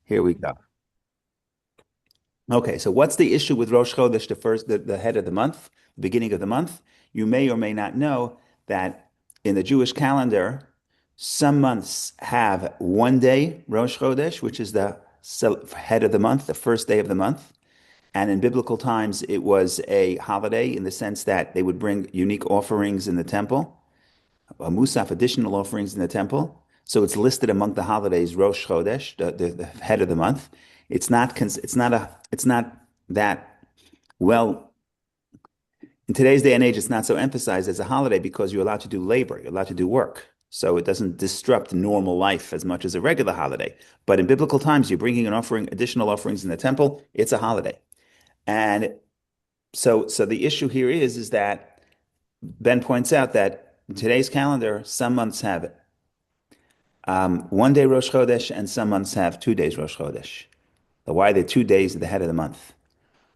Here we go. Okay, so what's the issue with Rosh Chodesh, the head of the month, the beginning of the month? You may or may not know that in the Jewish calendar, some months have one day, Rosh Chodesh, which is the head of the month, the first day of the month. And in biblical times, it was a holiday in the sense that they would bring unique offerings in the temple, a musaf, additional offerings in the temple. So it's listed among the holidays, Rosh Chodesh, the head of the month. It's not that well in today's day and age. It's not so emphasized as a holiday because you're allowed to do labor, you're allowed to do work. So it doesn't disrupt normal life as much as a regular holiday. But in biblical times, you're bringing an offering, additional offerings in the temple. It's a holiday, and so the issue here is that Ben points out that in today's calendar, some months have one day Rosh Chodesh, and some months have 2 days Rosh Chodesh. Why are the 2 days at the head of the month?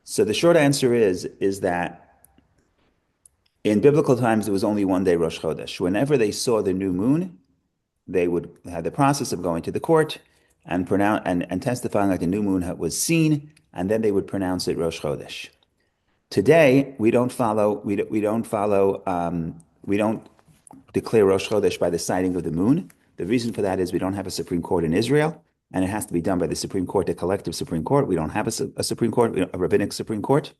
So the short answer is that in biblical times there was only one day Rosh Chodesh. Whenever they saw the new moon, they would have the process of going to the court and testifying that the new moon was seen, and then they would pronounce it Rosh Chodesh. Today we don't declare Rosh Chodesh by the sighting of the moon. The reason for that is we don't have a Supreme Court in Israel, and it has to be done by the Supreme Court, the collective Supreme Court. We don't have a Supreme Court, a rabbinic Supreme Court.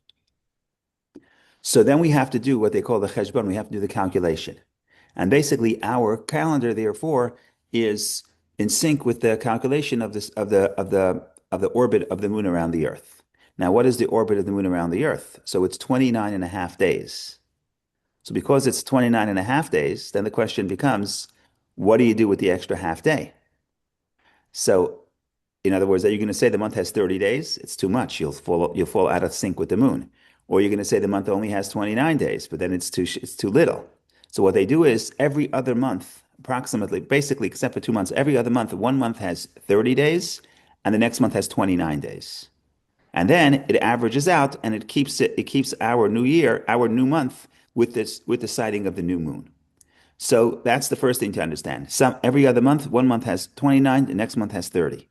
So then we have to do what they call the cheshbon. We have to do the calculation. And basically our calendar, therefore, is in sync with the calculation of the orbit of the moon around the earth. Now, what is the orbit of the moon around the earth? So it's 29 and a half days. So because it's 29 and a half days, then the question becomes, what do you do with the extra half day? So in other words, are you going to say the month has 30 days? It's too much. You'll fall out of sync with the moon. Or you're going to say the month only has 29 days, but then it's too little. So what they do is every other month, approximately, basically, except for 2 months, every other month, one month has 30 days, and the next month has 29 days. And then it averages out, and it keeps our new year, our new month, with the sighting of the new moon. So that's the first thing to understand. Every other month, one month has 29, the next month has 30.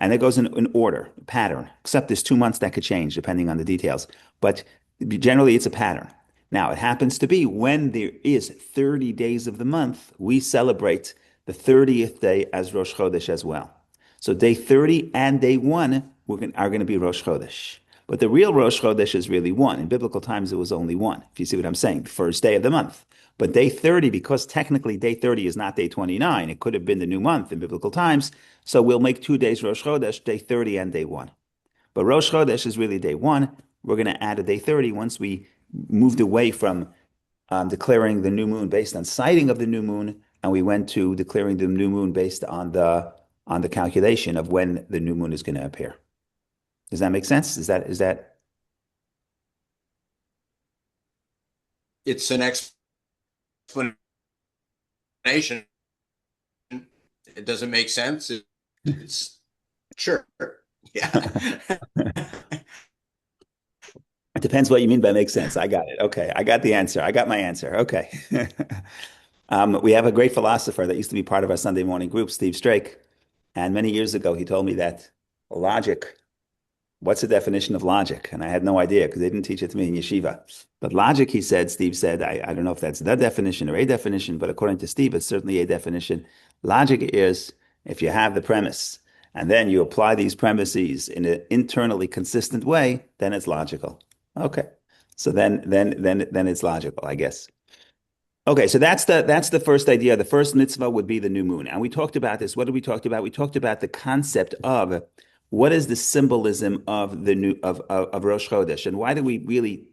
And it goes in order, pattern, except there's 2 months that could change depending on the details. But generally, it's a pattern. Now, it happens to be when there is 30 days of the month, we celebrate the 30th day as Rosh Chodesh as well. So day 30 and day 1 are going to be Rosh Chodesh. But the real Rosh Chodesh is really 1. In biblical times, it was only 1, if you see what I'm saying, the first day of the month. But day 30, because technically day 30 is not day 29, it could have been the new month in biblical times. So we'll make 2 days Rosh Chodesh, day 30 and day 1. But Rosh Chodesh is really day 1. We're going to add a day 30 once we moved away from declaring the new moon based on sighting of the new moon, and we went to declaring the new moon based on the calculation of when the new moon is going to appear. Does that make sense? Is that It's an explanation. It doesn't make sense. It's sure. Yeah. It depends what you mean by make sense. I got it. Okay. I got the answer. I got my answer. Okay. We have a great philosopher that used to be part of our Sunday morning group, Steve Strake. And many years ago, he told me that logic, what's the definition of logic? And I had no idea because they didn't teach it to me in yeshiva. But logic, Steve said, I don't know if that's the definition or a definition, but according to Steve, it's certainly a definition. Logic is if you have the premise and then you apply these premises in an internally consistent way, then it's logical. Okay. So then it's logical, I guess. Okay, so that's the first idea. The first mitzvah would be the new moon. And we talked about this. What did we talk about? We talked about the concept of what is the symbolism of of Rosh Chodesh, and why do we really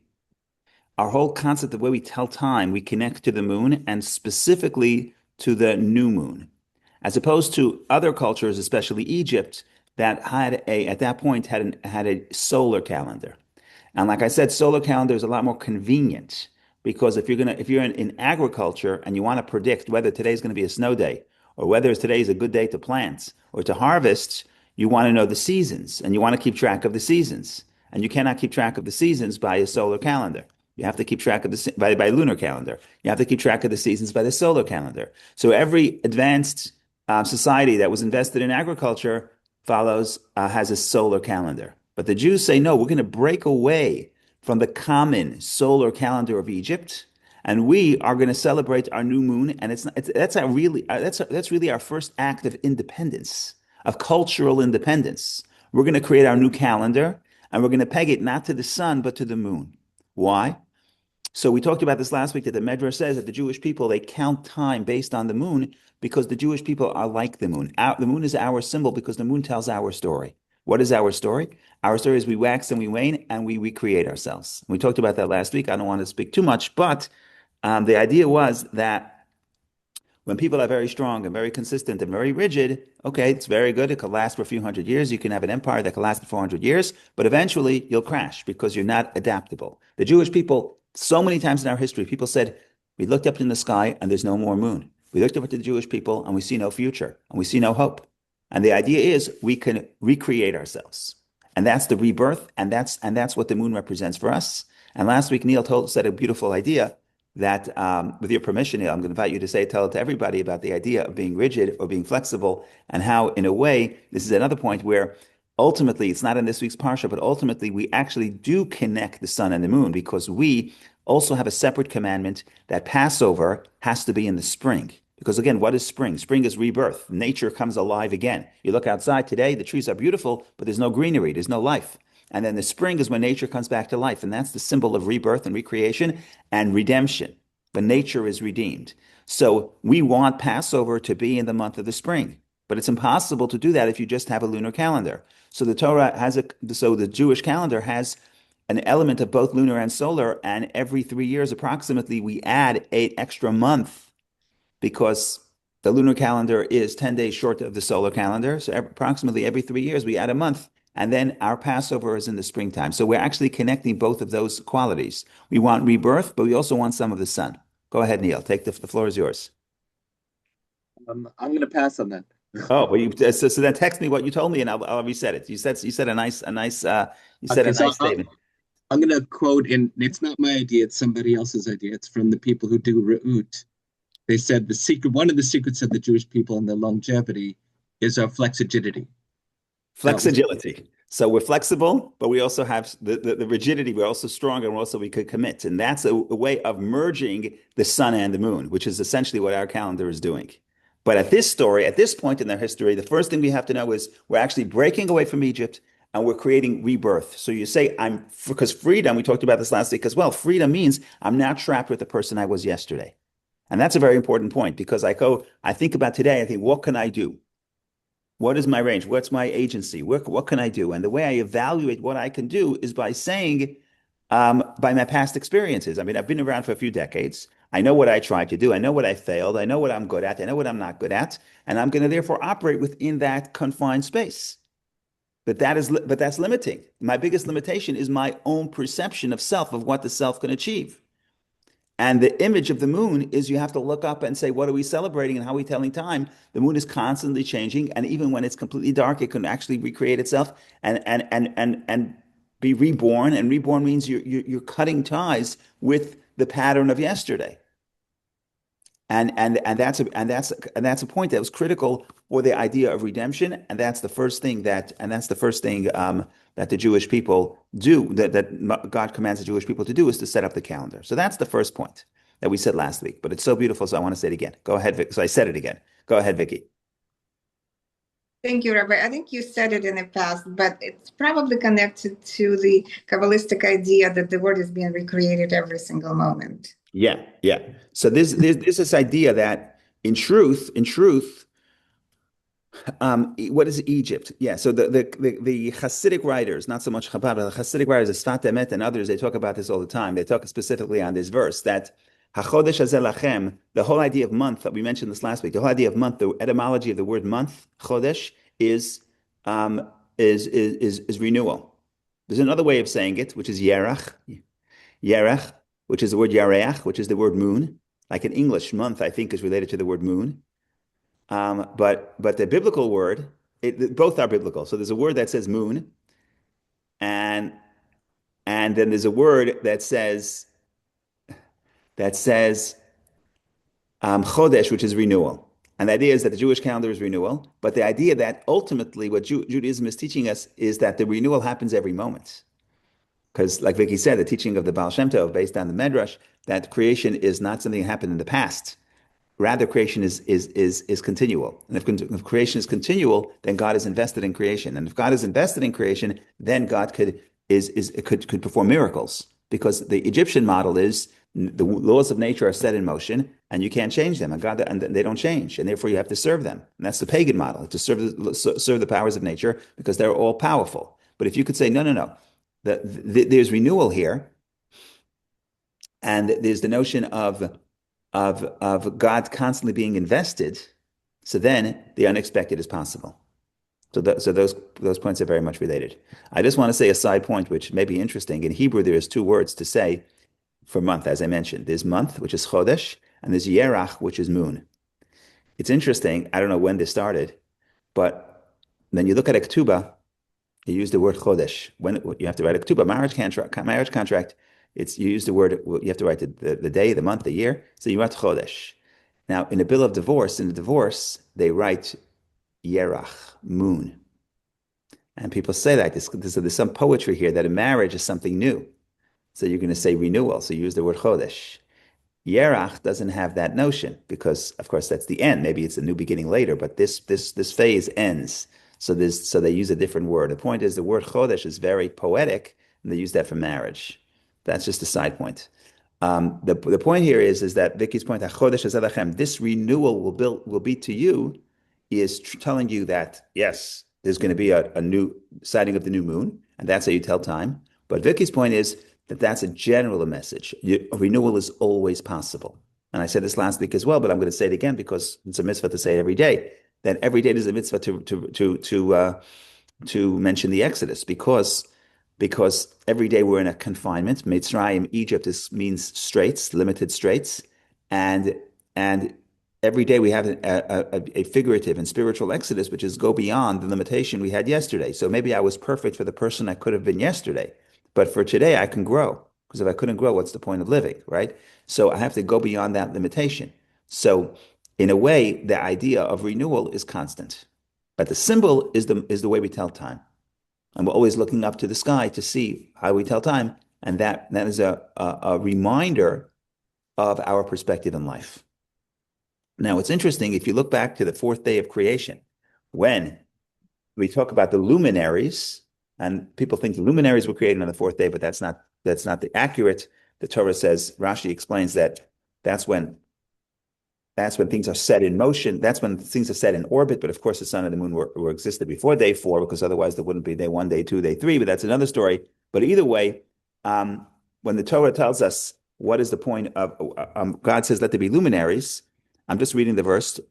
our whole concept of where we tell time, we connect to the moon and specifically to the new moon, as opposed to other cultures, especially Egypt, that at that point had a solar calendar. And like I said, solar calendar is a lot more convenient because if you're in agriculture and you want to predict whether today's going to be a snow day or whether today's a good day to plant or to harvest, you want to know the seasons and you want to keep track of the seasons. And you cannot keep track of the seasons by a solar calendar. You have to keep track of by lunar calendar. You have to keep track of the seasons by the solar calendar. So every advanced society that was invested in agriculture has a solar calendar. But the Jews say, no, we're going to break away from the common solar calendar of Egypt, and we are going to celebrate our new moon. And that's our really that's really our first act of independence, of cultural independence. We're going to create our new calendar, and we're going to peg it not to the sun but to the moon. Why? So we talked about this last week that the Medrash says that the Jewish people they count time based on the moon because the Jewish people are like the moon. The moon is our symbol because the moon tells our story. What is our story? Our story is we wax and we wane and we recreate ourselves. We talked about that last week. I don't want to speak too much, but the idea was that when people are very strong and very consistent and very rigid, okay, it's very good. It could last for a few hundred years. You can have an empire that can last for 400 years, but eventually you'll crash because you're not adaptable. The Jewish people, so many times in our history, people said, we looked up in the sky and there's no more moon. We looked up at the Jewish people and we see no future and we see no hope. And the idea is we can recreate ourselves. And that's the rebirth, and that's what the moon represents for us. And last week, said a beautiful idea that, with your permission, Neil, I'm going to invite you to tell it to everybody about the idea of being rigid or being flexible, and how, in a way, this is another point where ultimately, it's not in this week's parsha, but ultimately we actually do connect the sun and the moon because we also have a separate commandment that Passover has to be in the spring. Because again, what is spring? Spring is rebirth. Nature comes alive again. You look outside today, the trees are beautiful, but there's no greenery, there's no life. And then the spring is when nature comes back to life. And that's the symbol of rebirth and recreation and redemption. When nature is redeemed. So we want Passover to be in the month of the spring. But it's impossible to do that if you just have a lunar calendar. So the Jewish calendar has an element of both lunar and solar. And every 3 years, approximately, we add 8 extra months because the lunar calendar is 10 days short of the solar calendar. So approximately every 3 years, we add a month. And then our Passover is in the springtime. So we're actually connecting both of those qualities. We want rebirth, but we also want some of the sun. Go ahead, Neil. The floor is yours. I'm going to pass on that. Oh, well, so then text me what you told me, and I'll reset it. You said a Okay, so nice statement. I'm going to quote, and it's not my idea; it's somebody else's idea. It's from the people who do Re'ut. They said one of the secrets of the Jewish people and their longevity is our flexigidity. That was Flexibility. So we're flexible, but we also have the rigidity. We're also strong, and also we could commit. And that's a way of merging the sun and the moon, which is essentially what our calendar is doing. But at this point in their history, the first thing we have to know is we're actually breaking away from Egypt and we're creating rebirth. So you say, because freedom, we talked about this last week as well. Freedom means I'm not trapped with the person I was yesterday. And that's a very important point because I think about today, I think, what can I do? What is my range? What's my agency? What can I do? And the way I evaluate what I can do is by saying, by my past experiences. I mean, I've been around for a few decades. I know what I tried to do. I know what I failed. I know what I'm good at. I know what I'm not good at. And I'm going to therefore operate within that confined space. But that's limiting. My biggest limitation is my own perception of self, of what the self can achieve. And the image of the moon is you have to look up and say, what are we celebrating and how are we telling time? The moon is constantly changing. And even when it's completely dark, it can actually recreate itself and be reborn. And reborn means you're cutting ties with the pattern of yesterday. And that's a point that was critical for the idea of redemption. And that's the first thing that the Jewish people do, that God commands the Jewish people to do, is to set up the calendar. So that's the first point that we said last week. But it's so beautiful, so I want to say it again. Go ahead, Vic. So I said it again. Go ahead, Vicky. Thank you, Rabbi. I think you said it in the past, but it's probably connected to the Kabbalistic idea that the world is being recreated every single moment. Yeah, yeah. So there's this idea that in truth, what is Egypt? Yeah, so the Hasidic writers, not so much Chabad, but the Hasidic writers, Sfat Emet and others, they talk about this all the time. They talk specifically on this verse that HaChodesh Hazeh Lachem, the whole idea of month that we mentioned this last week, the whole idea of month, the etymology of the word month, Chodesh, um, is renewal. There's another way of saying it, which is Yerach, which is the word Yareach, which is the word moon. Like in English, month, I think, is related to the word moon. But the biblical word, both are biblical. So there's a word that says moon, and then there's a word that says chodesh, which is renewal. And the idea is that the Jewish calendar is renewal, but the idea that ultimately what Judaism is teaching us is that the renewal happens every moment. Because, like Vicky said, the teaching of the Baal Shem Tov, based on the Medrash, that creation is not something that happened in the past. Rather, creation is continual. And if creation is continual, then God is invested in creation. And if God is invested in creation, then God could perform miracles. Because the Egyptian model is the laws of nature are set in motion, and you can't change them. And they don't change, and therefore you have to serve them. And that's the pagan model, to serve the powers of nature because they're all powerful. But if you could say, no, there's renewal here, and there's the notion of God constantly being invested, so then the unexpected is possible. So those points are very much related. I just want to say a side point, which may be interesting. In Hebrew, there is two words to say for month, as I mentioned. There's month, which is chodesh, and there's yerach, which is moon. It's interesting. I don't know when this started, but when you look at a ketubah, you use the word chodesh. When you have to write a ketubah, marriage contract, you use the word, you have to write the day, the month, the year. So you write chodesh. Now, in a bill of divorce, they write yerach, moon. And people say that. There's some poetry here that a marriage is something new. So you're going to say renewal. So you use the word chodesh. Yerach doesn't have that notion because, of course, that's the end. Maybe it's a new beginning later, but this phase ends. So they use a different word. The point is the word chodesh is very poetic, and they use that for marriage. That's just a side point. The point here is that Vicky's point, this renewal will be to you, is telling you that yes, there's going to be a new sighting of the new moon, and that's how you tell time. But Vicky's point is that that's a general message. A renewal is always possible. And I said this last week as well, but I'm going to say it again because it's a mitzvah to say it every day. That every day there's a mitzvah to mention the Exodus because every day we're in a confinement. Mitzrayim, Egypt means straits, limited straits, and every day we have a figurative and spiritual exodus, which is go beyond the limitation we had yesterday. So maybe I was perfect for the person I could have been yesterday, but for today I can grow. Because if I couldn't grow, what's the point of living, right? So I have to go beyond that limitation. So in a way, the idea of renewal is constant, but the symbol is the way we tell time. And we're always looking up to the sky to see how we tell time. And that is a reminder of our perspective in life. Now, it's interesting, if you look back to the fourth day of creation, when we talk about the luminaries, and people think the luminaries were created on the fourth day, but that's not the accurate. The Torah says, Rashi explains that that's when things are set in motion. That's when things are set in orbit. But of course, the sun and the moon were existed before day 4, because otherwise there wouldn't be day 1, day 2, day 3. But that's another story. But either way, when the Torah tells us what is the point of, God says, let there be luminaries. I'm just reading the verse,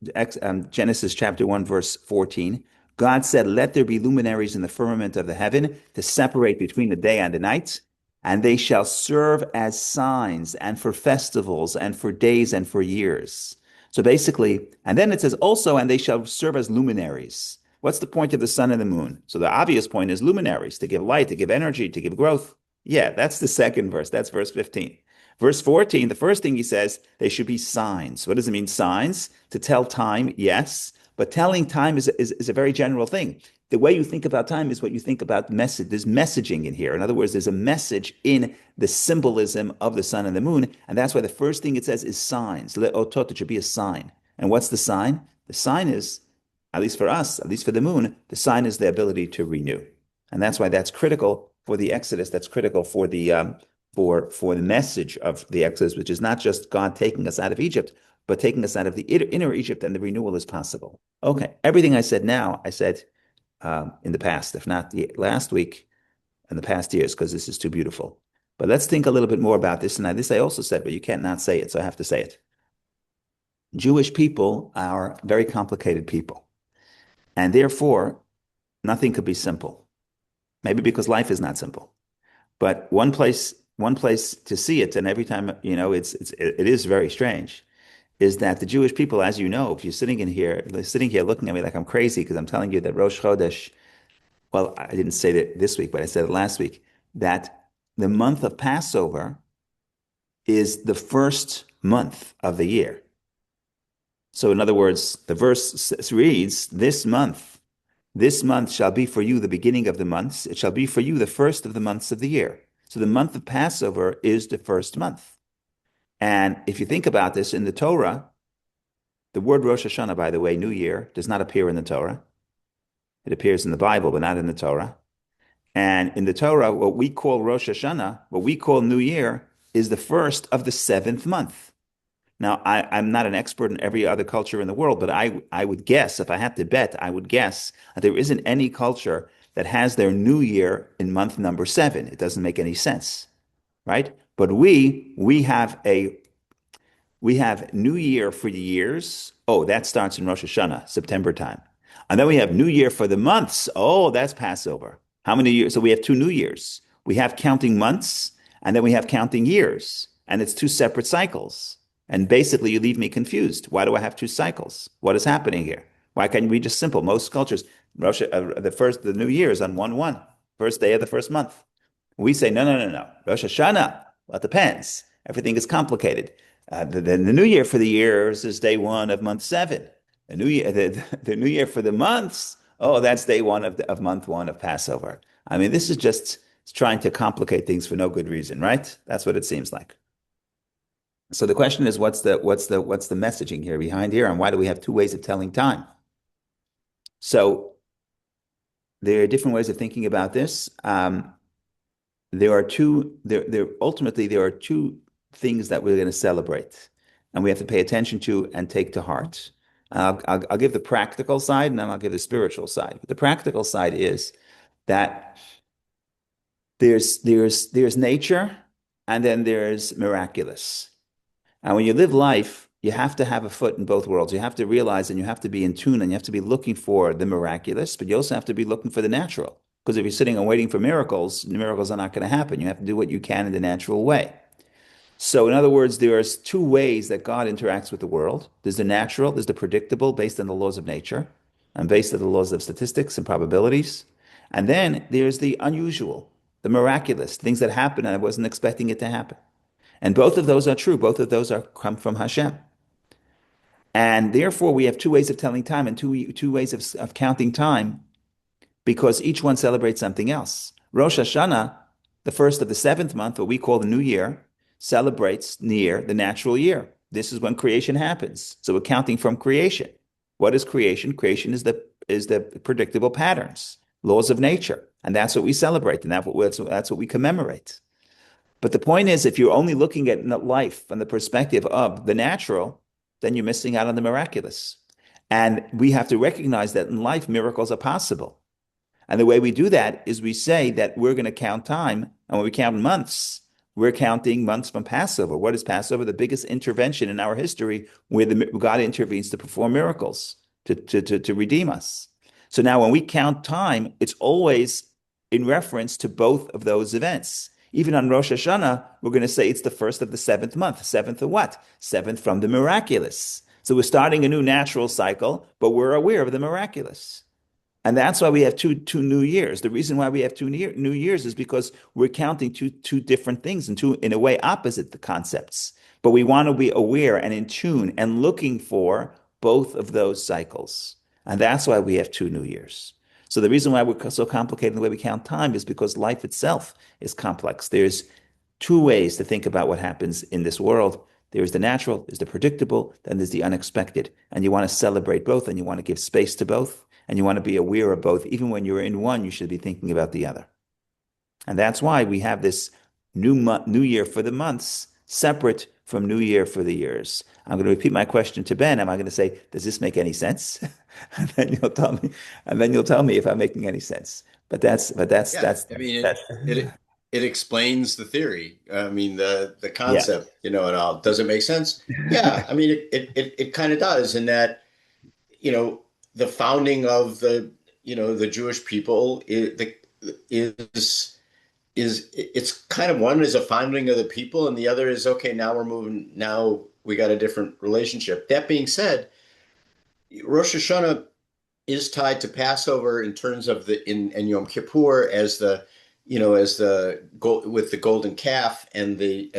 Genesis chapter 1, verse 14. God said, let there be luminaries in the firmament of the heaven to separate between the day and the night. And they shall serve as signs and for festivals and for days and for years. So basically, and then it says also, and they shall serve as luminaries. What's the point of the sun and the moon? So the obvious point is luminaries, to give light, to give energy, to give growth. Yeah, that's the second verse. That's verse 15. Verse 14, the first thing he says, they should be signs. What does it mean, signs? To tell time, yes. But telling time is a very general thing. The way you think about time is what you think about message. There's messaging in here. In other words, there's a message in the symbolism of the sun and the moon. And that's why the first thing it says is signs. Le'otot, it should be a sign. And what's the sign? The sign is, at least for us, at least for the moon, the sign is the ability to renew. And that's why that's critical for the Exodus. That's critical for the for the message of the Exodus, which is not just God taking us out of Egypt, but taking us out of the inner Egypt, and the renewal is possible. Okay, everything I said now, I said in the past, if not last week, in the past years, because this is too beautiful. But let's think a little bit more about this. And this I also said, but you can't not say it, so I have to say it. Jewish people are very complicated people. And therefore, nothing could be simple. Maybe because life is not simple. But one place to see it, and every time, it is very strange, is that the Jewish people, as you know, if you're sitting here looking at me like I'm crazy because I'm telling you that Rosh Chodesh, well, I didn't say that this week, but I said it last week, that the month of Passover is the first month of the year. So in other words, the verse reads, this month shall be for you the beginning of the months. It shall be for you the first of the months of the year. So the month of Passover is the first month. And if you think about this in the Torah, the word Rosh Hashanah, by the way, New Year, does not appear in the Torah. It appears in the Bible, but not in the Torah. And in the Torah, what we call Rosh Hashanah, what we call New Year, is the first of the seventh month. Now, I'm not an expert in every other culture in the world, but I would guess, if I had to bet, I would guess that there isn't any culture that has their New Year in month number 7. It doesn't make any sense, right? But we have New Year for the years. Oh, that starts in Rosh Hashanah, September time. And then we have New Year for the months. Oh, that's Passover. How many years? So we have 2 New Years. We have counting months, and then we have counting years. And it's 2 separate cycles. And basically, you leave me confused. Why do I have 2 cycles? What is happening here? Why can't we just simple? Most cultures, the New Year is on 1/1, first day of the first month. We say, no. Rosh Hashanah. Well, it depends. Everything is complicated. The New Year for the years is day 1 of month 7. The New Year for the months, oh, that's day 1 of month 1 of Passover. I mean, this is just trying to complicate things for no good reason, right? That's what it seems like. So the question is, what's the messaging here behind here, and why do we have 2 ways of telling time? So there are different ways of thinking about this. Ultimately there are 2 things that we're going to celebrate, and we have to pay attention to and take to heart. I'll give the practical side, and then I'll give the spiritual side. But the practical side is that there's nature, and then there's miraculous. And when you live life, you have to have a foot in both worlds. You have to realize, and you have to be in tune, and you have to be looking for the miraculous, but you also have to be looking for the natural. Because if you're sitting and waiting for miracles, the miracles are not going to happen. You have to do what you can in the natural way. So in other words, there's 2 ways that God interacts with the world. There's the natural, there's the predictable based on the laws of nature and based on the laws of statistics and probabilities. And then there's the unusual, the miraculous, things that happen and I wasn't expecting it to happen. And both of those are true. Both of those come from Hashem. And therefore, we have 2 ways of telling time and two ways of counting time, because each one celebrates something else. Rosh Hashanah, the first of the 7th month, what we call the New Year, celebrates the natural year. This is when creation happens. So we're counting from creation. What is creation? Creation is the predictable patterns, laws of nature. And that's what we celebrate, and that's what we commemorate. But the point is, if you're only looking at life from the perspective of the natural, then you're missing out on the miraculous. And we have to recognize that in life, miracles are possible. And the way we do that is we say that we're going to count time. And when we count months, we're counting months from Passover. What is Passover? The biggest intervention in our history where God intervenes to perform miracles, to redeem us. So now when we count time, it's always in reference to both of those events. Even on Rosh Hashanah, we're going to say it's the first of the 7th month. 7th of what? 7th from the miraculous. So we're starting a new natural cycle, but we're aware of the miraculous. And that's why we have two New Years. The reason why we have 2 New Years is because we're counting two different things and 2, in a way, opposite the concepts. But we want to be aware and in tune and looking for both of those cycles. And that's why we have 2 New Years. So the reason why we're so complicated in the way we count time is because life itself is complex. There's 2 ways to think about what happens in this world. There's the natural, there's the predictable, then there's the unexpected. And you want to celebrate both, and you want to give space to both, and you want to be aware of both. Even when you're in one, you should be thinking about the other. And that's why we have this New Year for the months, separate from New Year for the years. I'm going to repeat my question to Ben. Am I going to say, does this make any sense? And then you'll tell me if I'm making any sense. But that's. I mean, it explains the theory. I mean, the concept. Yeah. It all. Does it make sense? Yeah. I mean, it kind of does, in that, the founding of the Jewish people is it's kind of, one is a founding of the people, and the other is, okay, now we got a different relationship. That being said, Rosh Hashanah is tied to Passover in terms of and Yom Kippur as with the golden calf and the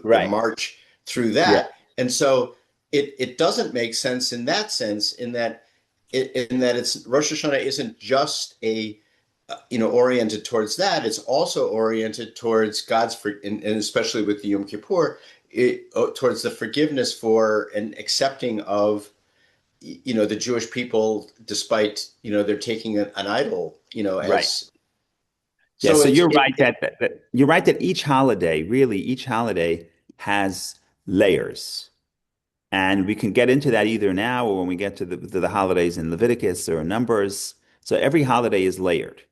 right. march through that. Yeah. And so it doesn't make sense in that sense, in that it's Rosh Hashanah isn't just a oriented towards that. It's also oriented towards and especially with the Yom Kippur, towards the forgiveness for and accepting of the Jewish people, despite they're taking an idol, Right. as Yeah, so so it's you're it, right that you're right that each holiday has layers. And we can get into that either now or when we get to the holidays in Leviticus or Numbers. So every holiday is layered.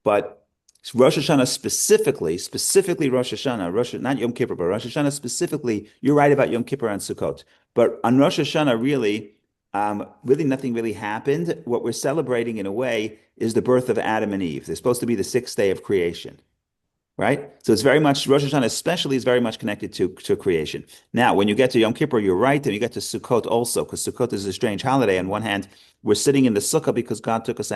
But Rosh Hashanah specifically Rosh Hashanah, not Yom Kippur, but Rosh Hashanah specifically, you're right about Yom Kippur and Sukkot. But on Rosh Hashanah, really nothing really happened. What we're celebrating in a way is the birth of Adam and Eve. They're supposed to be the sixth day of creation, right? So it's very much Rosh Hashanah, especially, is very much connected to creation. Now, when you get to Yom Kippur, you're right, and you get to Sukkot also, because Sukkot is a strange holiday. On one hand, we're sitting in the sukkah because God took us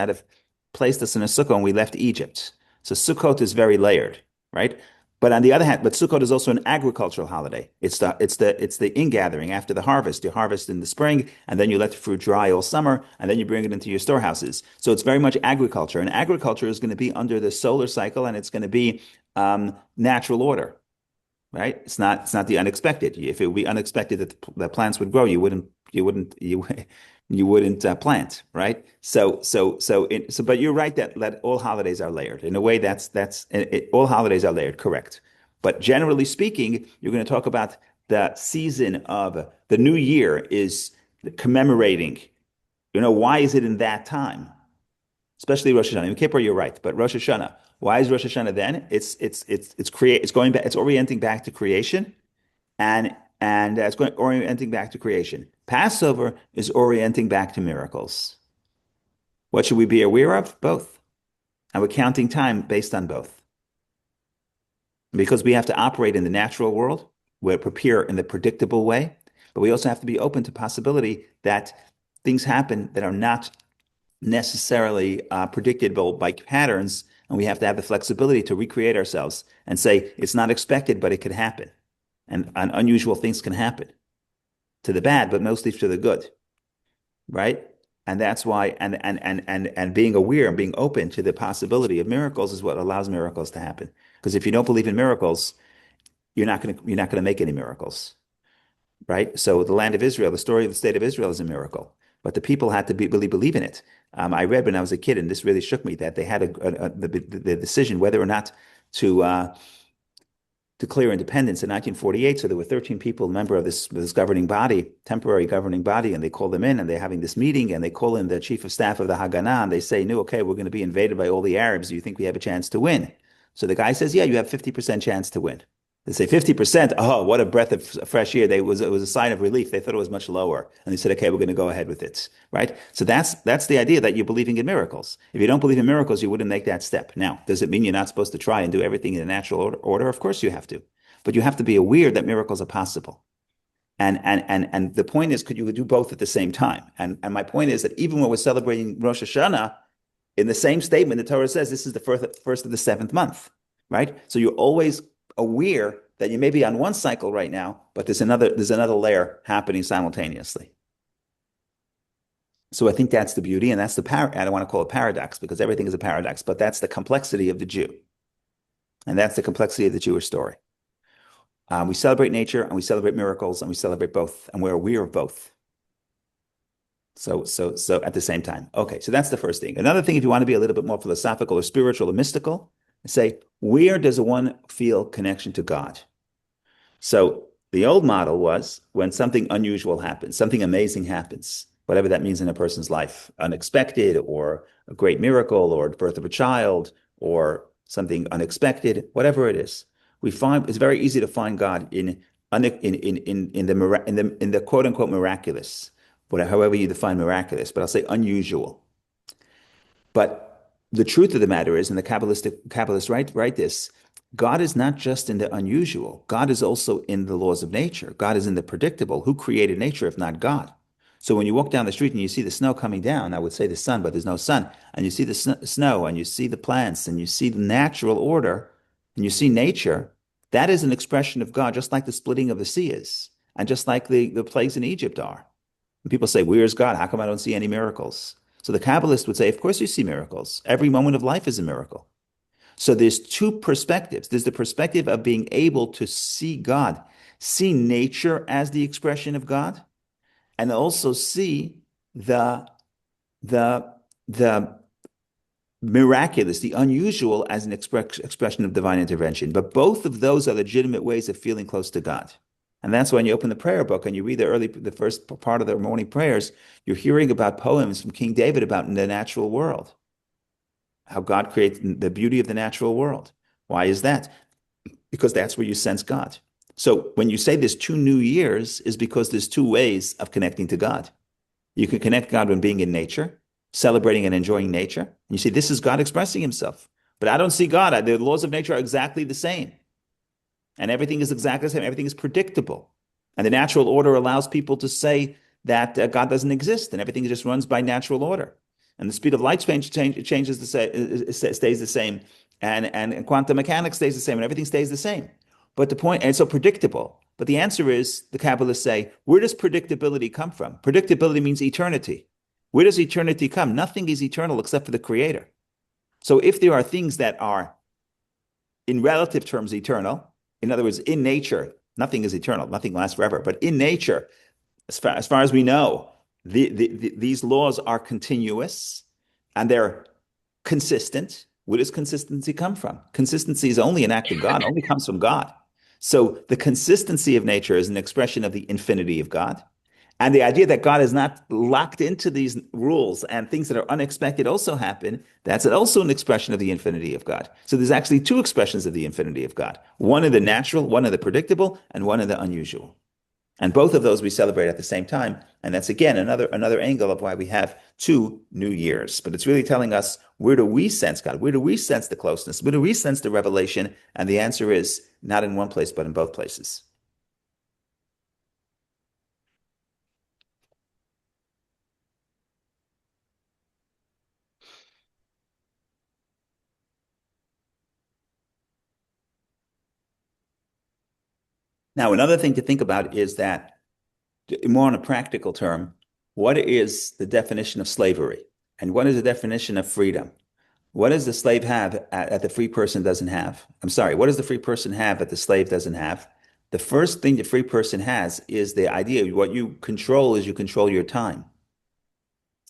placed us in a sukkah, and we left Egypt. So Sukkot is very layered, right? But on the other hand, Sukkot is also an agricultural holiday. It's the ingathering after the harvest. You harvest in the spring, and then you let the fruit dry all summer, and then you bring it into your storehouses. So it's very much agriculture, and agriculture is going to be under the solar cycle, and it's going to be natural order, right? It's not the unexpected. If it would be unexpected that the plants would grow, you wouldn't plant, right? But you're right that all holidays are layered. In a way, all holidays are layered, correct? But generally speaking, you're going to talk about the season of the new year is commemorating. Why is it in that time? Especially Rosh Hashanah. Yom Kippur, you're right, but Rosh Hashanah. Why is Rosh Hashanah then? It's going back. It's orienting back to creation, and it's going orienting back to creation. Passover is orienting back to miracles. What should we be aware of? Both, and we're counting time based on both, because we have to operate in the natural world. We prepare in the predictable way, but we also have to be open to possibility that things happen that are not necessarily predictable by patterns, and we have to have the flexibility to recreate ourselves and say it's not expected, but it could happen, and unusual things can happen to the bad, but mostly to the good, right? And that's why, and being aware and being open to the possibility of miracles is what allows miracles to happen. Because if you don't believe in miracles, you're not going to make any miracles, right? So the land of Israel, the story of the state of Israel is a miracle, but the people had to really believe in it. I read when I was a kid, and this really shook me, that they had the decision whether or not to declare independence in 1948. So there were 13 people, member of this governing body, temporary governing body, and they call them in, and they're having this meeting, and they call in the chief of staff of the Haganah, and they say, "No, okay, we're going to be invaded by all the Arabs. Do you think we have a chance to win?" So the guy says, "Yeah, you have 50% chance to win." They say 50%. Oh, what a breath of fresh air. It was a sign of relief. They thought it was much lower. And they said, okay, we're going to go ahead with it. Right? So that's the idea, that you're believing in miracles. If you don't believe in miracles, you wouldn't make that step. Now, does it mean you're not supposed to try and do everything in a natural order? Of course you have to. But you have to be aware that miracles are possible. And the point is, could you do both at the same time? And my point is that even when we're celebrating Rosh Hashanah, in the same statement, the Torah says this is the first of the seventh month, right? So you're always aware that you may be on one cycle right now, but there's another layer happening simultaneously. So I think that's the beauty, and that's I don't want to call it paradox, because everything is a paradox, but that's the complexity of the Jew. And that's the complexity of the Jewish story. We celebrate nature, and we celebrate miracles, and we celebrate both, and we're aware of both. So at the same time. Okay, so that's the first thing. Another thing, if you want to be a little bit more philosophical or spiritual or mystical, say, where does one feel connection to God? So the old model was when something unusual happens, something amazing happens, whatever that means in a person's life, unexpected, or a great miracle, or the birth of a child, or something unexpected, whatever it is, we find it's very easy to find God in the quote unquote miraculous, however you define miraculous, but I'll say unusual. But the truth of the matter is, and the Kabbalists write this, God is not just in the unusual. God is also in the laws of nature. God is in the predictable. Who created nature if not God? So when you walk down the street and you see the snow coming down, I would say the sun, but there's no sun, and you see the snow, and you see the plants, and you see the natural order, and you see nature, that is an expression of God, just like the splitting of the sea is. and just like the plagues in Egypt are. And people say, where's God? How come I don't see any miracles? So the Kabbalist would say, of course you see miracles. Every moment of life is a miracle. So there's two perspectives. There's the perspective of being able to see God, see nature as the expression of God, and also see the the the miraculous, the unusual as an expression of divine intervention. But both of those are legitimate ways of feeling close to God. And that's when you open the prayer book and you read the first part of the morning prayers, you're hearing about poems from King David about the natural world, how God creates the beauty of the natural world. Why is that? Because that's where you sense God. So when you say there's two new years, is because there's two ways of connecting to God. You can connect God when being in nature, celebrating and enjoying nature. And you see, this is God expressing himself. But I don't see God. The laws of nature are exactly the same. And everything is exactly the same. Everything is predictable. And the natural order allows people to say that God doesn't exist and everything just runs by natural order. And the speed of light changes stays the same. And quantum mechanics stays the same and everything stays the same. But the point, and it's so predictable. But the answer is, the Kabbalists say, where does predictability come from? Predictability means eternity. Where does eternity come? Nothing is eternal except for the Creator. So if there are things that are, in relative terms, eternal, in other words, in nature, nothing is eternal, nothing lasts forever. But in nature, as far as we know, these laws are continuous and they're consistent. Where does consistency come from? Consistency is only an act of God, only comes from God. So the consistency of nature is an expression of the infinity of God. And the idea that God is not locked into these rules and things that are unexpected also happen, that's also an expression of the infinity of God. So there's actually two expressions of the infinity of God. One of the natural, one of the predictable, and one of the unusual. And both of those we celebrate at the same time. And that's again another angle of why we have two new years. But it's really telling us, where do we sense God? Where do we sense the closeness? Where do we sense the revelation? And the answer is not in one place, but in both places. Now, another thing to think about is that, more on a practical term, what is the definition of slavery? And what is the definition of freedom? What does the slave have that the free person doesn't have? I'm sorry, what does the free person have that the slave doesn't have? The first thing the free person has is the idea, what you control is you control your time.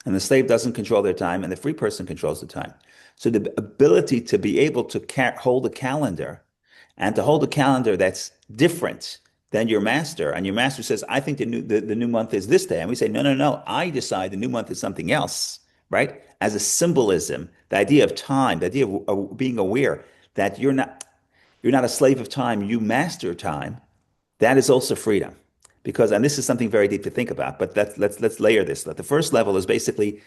And the slave doesn't control their time, and the free person controls the time. So the ability to be able to hold a calendar, and to hold a calendar that's different than your master, and your master says, I think the new month is this day. And we say, no, no, no, I decide the new month is something else, right? As a symbolism, the idea of time, the idea of being aware that you're not a slave of time, you master time. That is also freedom. Because, and this is something very deep to think about, but let's layer this. The first level is basically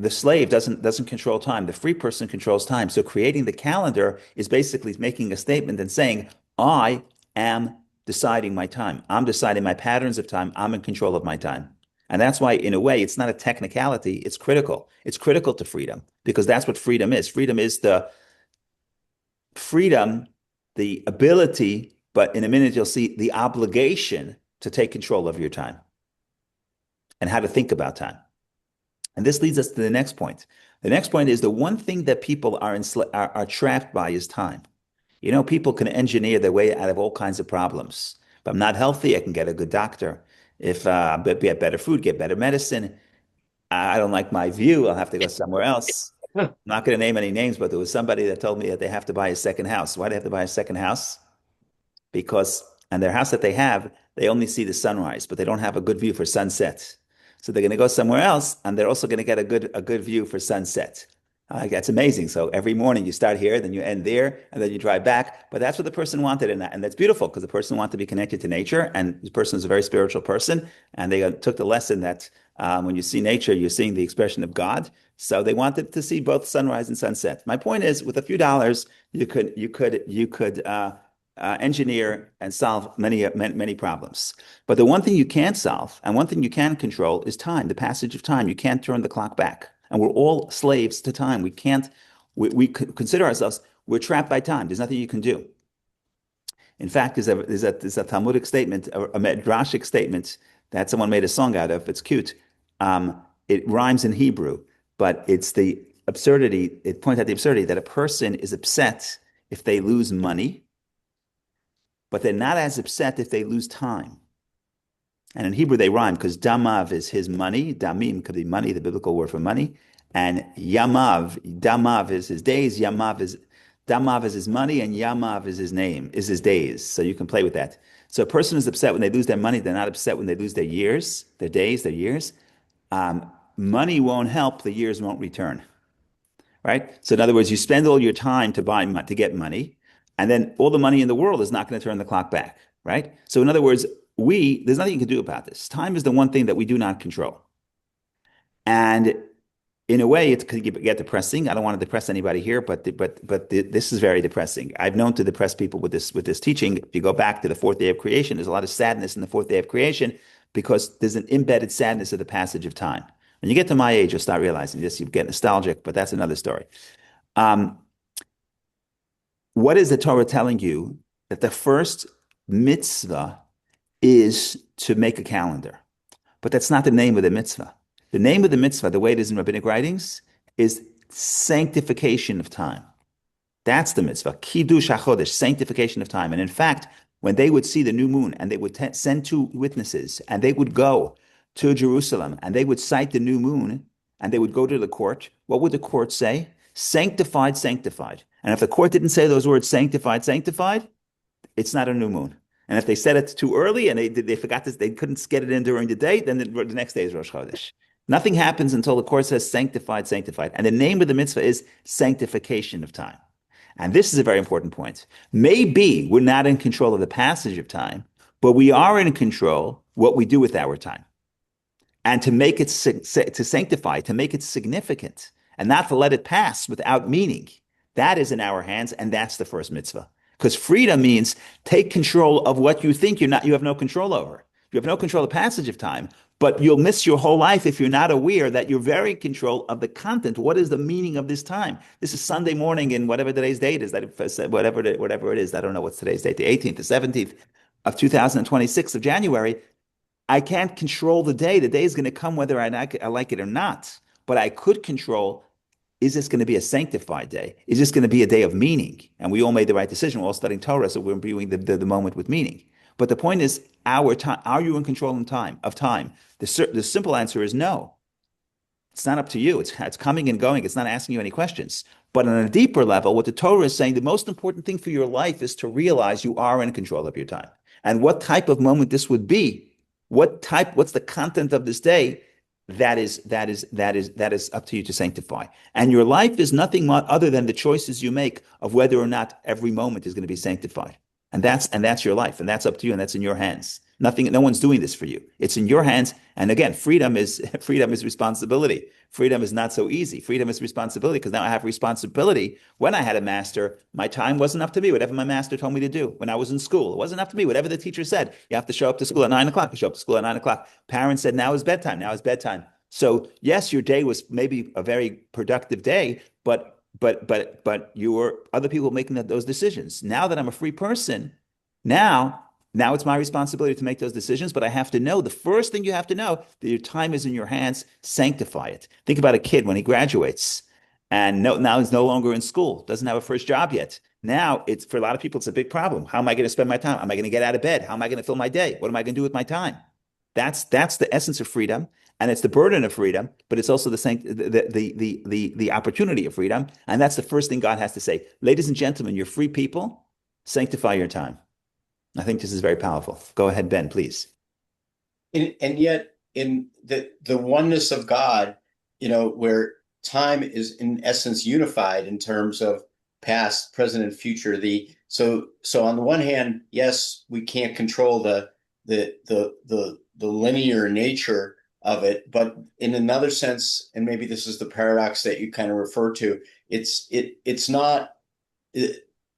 the slave doesn't control time. The free person controls time. So creating the calendar is basically making a statement and saying, I am deciding my time. I'm deciding my patterns of time. I'm in control of my time. And that's why, in a way, it's not a technicality. It's critical. It's critical to freedom because that's what freedom is. Freedom is the ability, but in a minute you'll see the obligation to take control of your time and how to think about time. And this leads us to the next point. The next point is the one thing that people are trapped by is time. You know, people can engineer their way out of all kinds of problems. If I'm not healthy, I can get a good doctor. If get better food, get better medicine. I don't like my view, I'll have to go somewhere else. I'm not going to name any names, but there was somebody that told me that they have to buy a second house. Why do they have to buy a second house? Because, and their house that they have, they only see the sunrise, but they don't have a good view for sunset. So they're going to go somewhere else, and they're also going to get a good view for sunset. That's amazing. So every morning you start here, then you end there, and then you drive back. But that's what the person wanted, and that's beautiful because the person wanted to be connected to nature, and the person is a very spiritual person, and they took the lesson that when you see nature, you're seeing the expression of God. So they wanted to see both sunrise and sunset. My point is, with a few dollars, you could engineer and solve many problems. But the one thing you can't solve and one thing you can control is time, the passage of time. You can't turn the clock back. And we're all slaves to time. We consider ourselves, we're trapped by time. There's nothing you can do. In fact, there's a Talmudic statement, a Midrashic statement that someone made a song out of. It's cute. It rhymes in Hebrew, but it's the absurdity. It points out the absurdity that a person is upset if they lose money, but they're not as upset if they lose time. And in Hebrew, they rhyme because damav is his money. Damim could be money, the biblical word for money. And damav is his days. Damav is his money, and yamav is his name, is his days. So you can play with that. So a person is upset when they lose their money. They're not upset when they lose their years, their days, their years. Money won't help. The years won't return. Right? So in other words, you spend all your time to get money, and then all the money in the world is not going to turn the clock back. Right? So in other words, there's nothing you can do about this. Time is the one thing that we do not control. And in a way, it could get depressing. I don't want to depress anybody here, but this is very depressing. I've known to depress people with this teaching. If you go back to the fourth day of creation, there's a lot of sadness in the fourth day of creation because there's an embedded sadness of the passage of time. When you get to my age, you'll start realizing this. You get nostalgic, but that's another story. What is the Torah telling you? That the first mitzvah is to make a calendar. But that's not the name of the mitzvah. The name of the mitzvah, the way it is in rabbinic writings, is sanctification of time. That's the mitzvah. Kiddush HaChodesh, sanctification of time. And in fact, when they would see the new moon and they would send two witnesses and they would go to Jerusalem and they would cite the new moon and they would go to the court, what would the court say? Sanctified, sanctified. And if the court didn't say those words, sanctified, sanctified, it's not a new moon. And if they said it too early and they forgot this, they couldn't get it in during the day, then the next day is Rosh Chodesh. Nothing happens until the court says sanctified, sanctified. And the name of the mitzvah is sanctification of time. And this is a very important point. Maybe we're not in control of the passage of time, but we are in control what we do with our time. And to make it, to sanctify, to make it significant, and not to let it pass without meaning, that is in our hands, and that's the first mitzvah. Because freedom means take control of what you think you have no control over. You have no control of the passage of time, but you'll miss your whole life if you're not aware that you're very in control of the content. What is the meaning of this time? This is Sunday morning in whatever today's date is, whatever it is. I don't know what's today's date, the 18th, the 17th of 2026 of January. I can't control the day. The day is going to come whether I like it or not. But I could control, is this going to be a sanctified day? Is this going to be a day of meaning? And we all made the right decision. We're all studying Torah, so we're viewing the moment with meaning. But the point is, our time. Are you in control of time? The simple answer is no. It's not up to you. It's coming and going. It's not asking you any questions. But on a deeper level, what the Torah is saying, the most important thing for your life is to realize you are in control of your time. And what type of moment this would be, what's the content of this day, that is up to you to sanctify. And your life is nothing other than the choices you make of whether or not every moment is going to be sanctified. And that's your life, and that's up to you, and that's in your hands. No one's doing this for you. It's in your hands. And again, freedom is responsibility. Freedom is not so easy. Freedom is responsibility, because now I have responsibility. When I had a master, my time wasn't up to me. Whatever my master told me to do. When I was in school, it wasn't up to me. Whatever the teacher said, you have to show up to school at 9 o'clock. You show up to school at 9 o'clock. Parents said, now is bedtime. Now is bedtime. So yes, your day was maybe a very productive day, but you were other people making those decisions. Now that I'm a free person, now it's my responsibility to make those decisions, but I have to know, the first thing you have to know, that your time is in your hands. Sanctify it. Think about a kid when he graduates and now he's no longer in school, doesn't have a first job yet. Now it's, for a lot of people, it's a big problem. How am I going to spend my time? Am I going to get out of bed? How am I going to fill my day? What am I going to do with my time? That's the essence of freedom. And it's the burden of freedom, but it's also the opportunity of freedom. And that's the first thing God has to say. Ladies and gentlemen, you're free people. Sanctify your time. I think this is very powerful. Go ahead, Ben, please. And yet, in the oneness of God, where time is in essence unified in terms of past, present, and future. So on the one hand, yes, we can't control the linear nature of it, but in another sense, and maybe this is the paradox that you kind of refer to, it's not,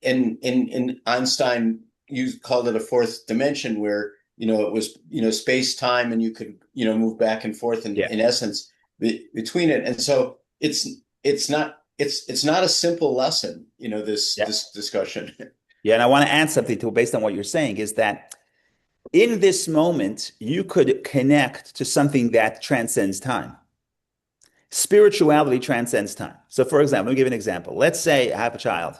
in Einstein, you called it a fourth dimension, where it was space time, and you could move back and forth in essence between it. And so it's not a simple lesson, this discussion. Yeah, and I want to add something to based on what you're saying is that in this moment, you could connect to something that transcends time. Spirituality transcends time. So, for example, let me give you an example. Let's say I have a child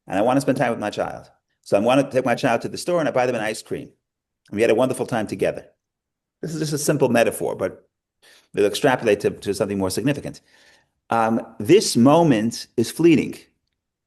and I want to spend time with my child. So, I want to take my child to the store and I buy them an ice cream. And we had a wonderful time together. This is just a simple metaphor, but we'll extrapolate to something more significant. This moment is fleeting.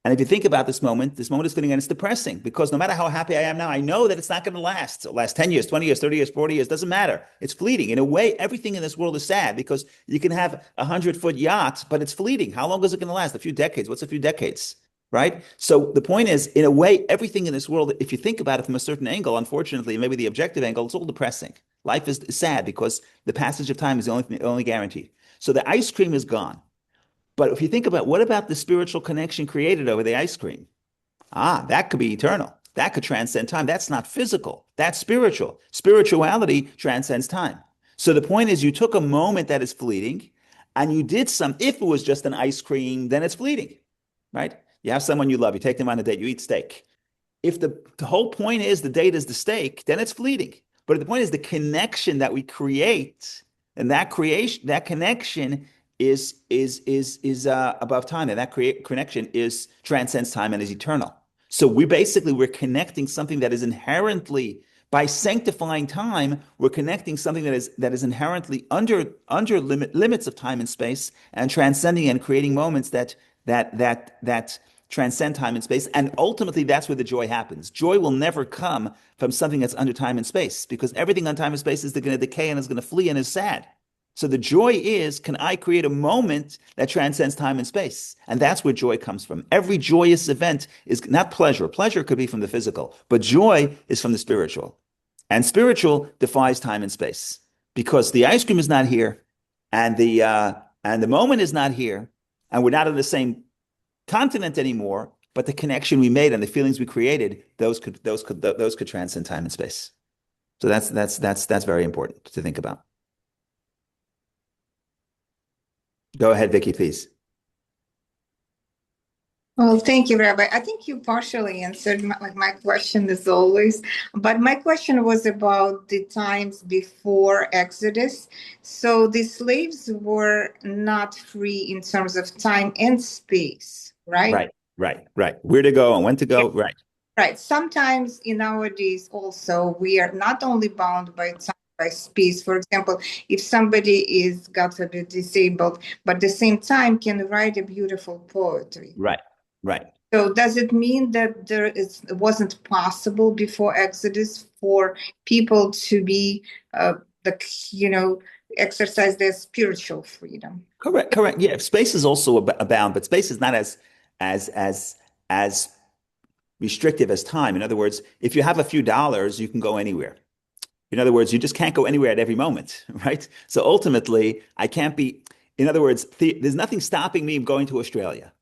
And if you think about this moment is fleeting and it's depressing because no matter how happy I am now, I know that it's not going to last. It'll last 10 years, 20 years, 30 years, 40 years, doesn't matter. It's fleeting. In a way, everything in this world is sad because you can have 100-foot yachts, but it's fleeting. How long is it going to last? A few decades. What's a few decades? Right? So the point is, in a way, everything in this world, if you think about it from a certain angle, unfortunately, maybe the objective angle, it's all depressing. Life is sad because the passage of time is the only guarantee. So the ice cream is gone. But if you think about what about the spiritual connection created over the ice cream? That could be eternal. That could transcend time. That's not physical. That's spiritual. Spirituality transcends time. So the point is you took a moment that is fleeting and you did if it was just an ice cream, then it's fleeting, right? You have someone you love, you take them on a date, you eat steak. If the whole point is the date is the steak, then it's fleeting. But if the point is the connection that we create, and that connection is above time, and that connection is transcends time and is eternal. So we're connecting something that is inherently by sanctifying time, we're connecting something that is inherently under limits of time and space, and transcending and creating moments that transcend time and space. And ultimately, that's where the joy happens. Joy will never come from something that's under time and space, because everything on time and space is going to decay and is going to flee and is sad. So the joy is, can I create a moment that transcends time and space? And that's where joy comes from. Every joyous event is not pleasure. Pleasure could be from the physical, but joy is from the spiritual. And spiritual defies time and space because the ice cream is not here, and the moment is not here, and we're not on the same continent anymore. But the connection we made and the feelings we created, those could transcend time and space. So that's very important to think about. Go ahead, Vicky, please. Well, thank you, Rabbi. I think you partially answered my question as always, but my question was about the times before Exodus. So the slaves were not free in terms of time and space, right? Right. Where to go and when to go, right. Right. Sometimes in nowadays also, we are not only bound by time, by space. For example, if somebody is, God forbid, disabled, but at the same time can write a beautiful poetry. Right. So does it mean that it wasn't possible before Exodus for people to be, exercise their spiritual freedom? Correct. Yeah, space is also abound, but space is not as restrictive as time. In other words, if you have a few dollars, you can go anywhere. In other words, you just can't go anywhere at every moment, right? So ultimately, I can't be. In other words, there's nothing stopping me from going to Australia.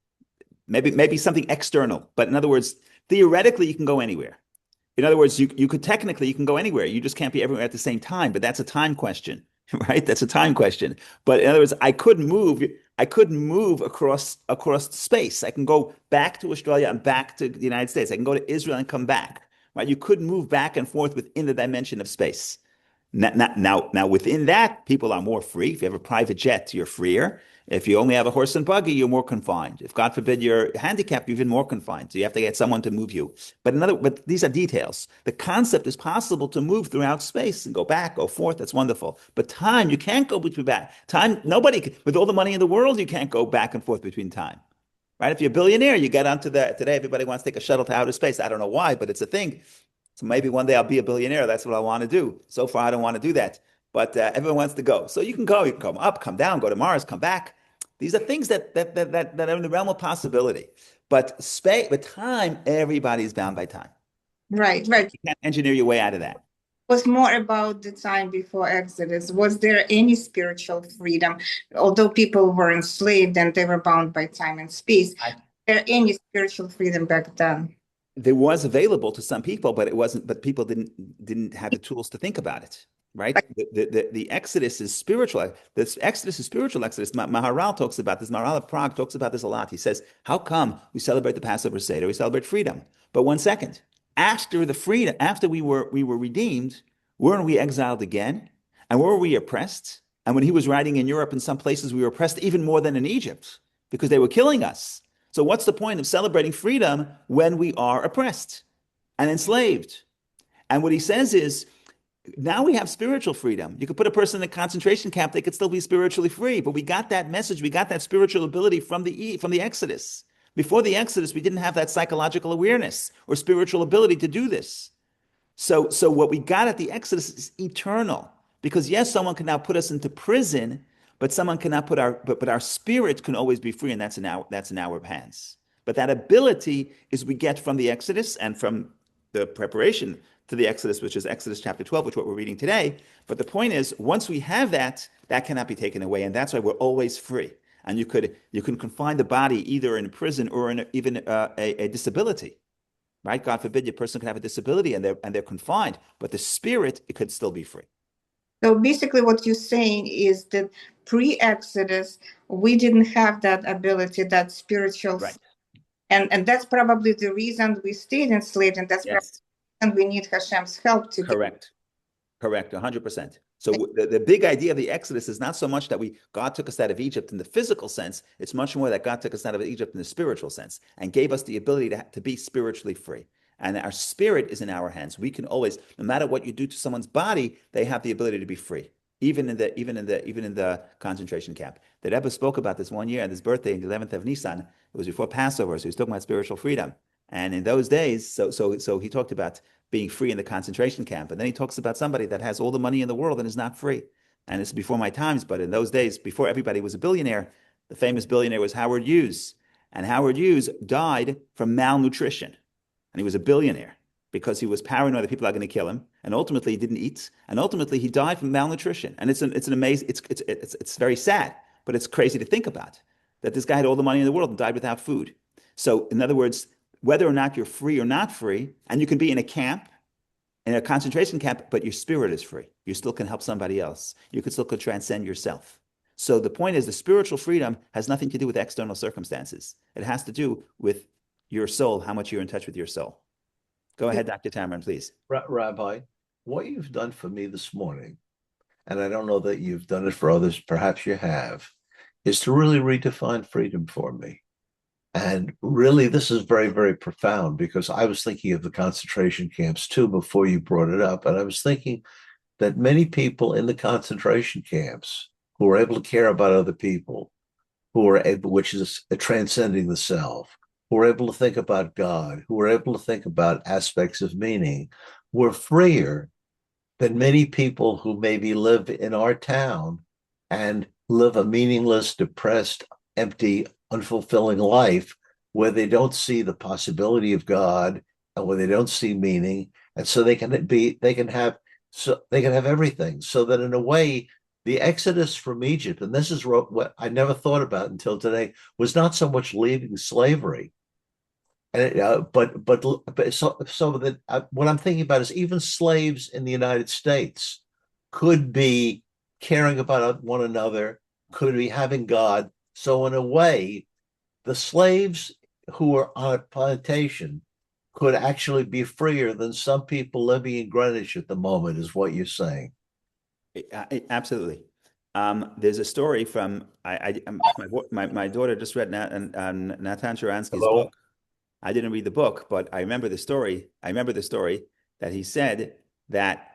Maybe something external, but in other words, theoretically, you can go anywhere. In other words, you can go anywhere. You just can't be everywhere at the same time. But that's a time question, right? That's a time question. But in other words, I couldn't move across space. I can go back to Australia and back to the United States. I can go to Israel and come back. Right? You couldn't move back and forth within the dimension of space. Now, within that, people are more free. If you have a private jet, you're freer. If you only have a horse and buggy, you're more confined. If, God forbid, you're handicapped, you're even more confined. So you have to get someone to move you. But these are details. The concept is possible to move throughout space and go back, go forth. That's wonderful. But time, you can't go between back. Time, nobody, with all the money in the world, you can't go back and forth between time. Right? If you're a billionaire, you get onto that. Today, everybody wants to take a shuttle to outer space. I don't know why, but it's a thing. So maybe one day I'll be a billionaire. That's what I want to do. So far, I don't want to do that. But everyone wants to go. So you can go. You can come up, come down, go to Mars, come back. These are things that are in the realm of possibility. But time, everybody's bound by time. Right. You can't engineer your way out of that. It was more about the time before Exodus. Was there any spiritual freedom? Although people were enslaved and they were bound by time and space, was there any spiritual freedom back then? There was available to some people, but it wasn't. But people didn't have the tools to think about it. right? The Exodus is spiritual. This Exodus is spiritual Exodus. Maharal talks about this. Maharal of Prague talks about this a lot. He says, how come we celebrate the Passover Seder? We celebrate freedom. But 1 second, after the freedom, after we were redeemed, weren't we exiled again? And were we oppressed? And when he was writing in Europe, in some places we were oppressed even more than in Egypt because they were killing us. So what's the point of celebrating freedom when we are oppressed and enslaved? And what he says is, now we have spiritual freedom. You could put a person in a concentration camp, they could still be spiritually free. But we got that message, we got that spiritual ability from the Exodus. Before the Exodus, we didn't have that psychological awareness or spiritual ability to do this. So what we got at the Exodus is eternal. Because yes, someone can now put us into prison, but someone cannot put our spirit can always be free, and that's in our hands. But that ability is we get from the Exodus and from the preparation to the Exodus, which is Exodus chapter 12, which is what we're reading today. But the point is, once we have that, that cannot be taken away, and that's why we're always free. And you can confine the body either in prison or in even a disability, right? God forbid, your person could have a disability and they're confined, but the spirit, it could still be free. So basically what you're saying is that pre-Exodus, we didn't have that ability, that spiritual, right. And that's probably the reason we stayed enslaved, and that's yes. and we need Hashem's help to Correct. 100%. So the big idea of the Exodus is not so much that God took us out of Egypt in the physical sense. It's much more that God took us out of Egypt in the spiritual sense and gave us the ability to be spiritually free. And our spirit is in our hands. We can always, no matter what you do to someone's body, they have the ability to be free, even in the concentration camp. The Rebbe spoke about this one year on his birthday, the 11th of Nisan. It was before Passover, so he was talking about spiritual freedom. And in those days, so he talked about being free in the concentration camp. And then he talks about somebody that has all the money in the world and is not free. And it's before my times, but in those days, before everybody was a billionaire, the famous billionaire was Howard Hughes. And Howard Hughes died from malnutrition. And he was a billionaire because he was paranoid that people are going to kill him. And ultimately, he didn't eat. And ultimately, he died from malnutrition. And it's an amazing, it's very sad, but it's crazy to think about that this guy had all the money in the world and died without food. So in other words, whether or not you're free or not free, and you can be in a camp, in a concentration camp, but your spirit is free. You still can help somebody else. You could still transcend yourself. So the point is, the spiritual freedom has nothing to do with external circumstances. It has to do with your soul, how much you're in touch with your soul. Go ahead, Dr. Tamron, please. Rabbi, what you've done for me this morning, and I don't know that you've done it for others, perhaps you have, is to really redefine freedom for me. And really, this is very, very profound because I was thinking of the concentration camps too before you brought it up. And I was thinking that many people in the concentration camps who are able to care about other people, who are able, which is transcending the self, who are able to think about God, who are able to think about aspects of meaning, were freer than many people who maybe live in our town and live a meaningless, depressed, empty, unfulfilling life where they don't see the possibility of God and where they don't see meaning. And so they can have everything. So that in a way, the exodus from Egypt, and this is what I never thought about until today, was not so much leaving slavery. And but so that what I'm thinking about is even slaves in the United States could be caring about one another, could be having God. So in a way, the slaves who are on a plantation could actually be freer than some people living in Greenwich at the moment, is what you're saying. Absolutely. There's a story from my daughter just read Natan Sharansky's book. I didn't read the book, but I remember the story. That he said that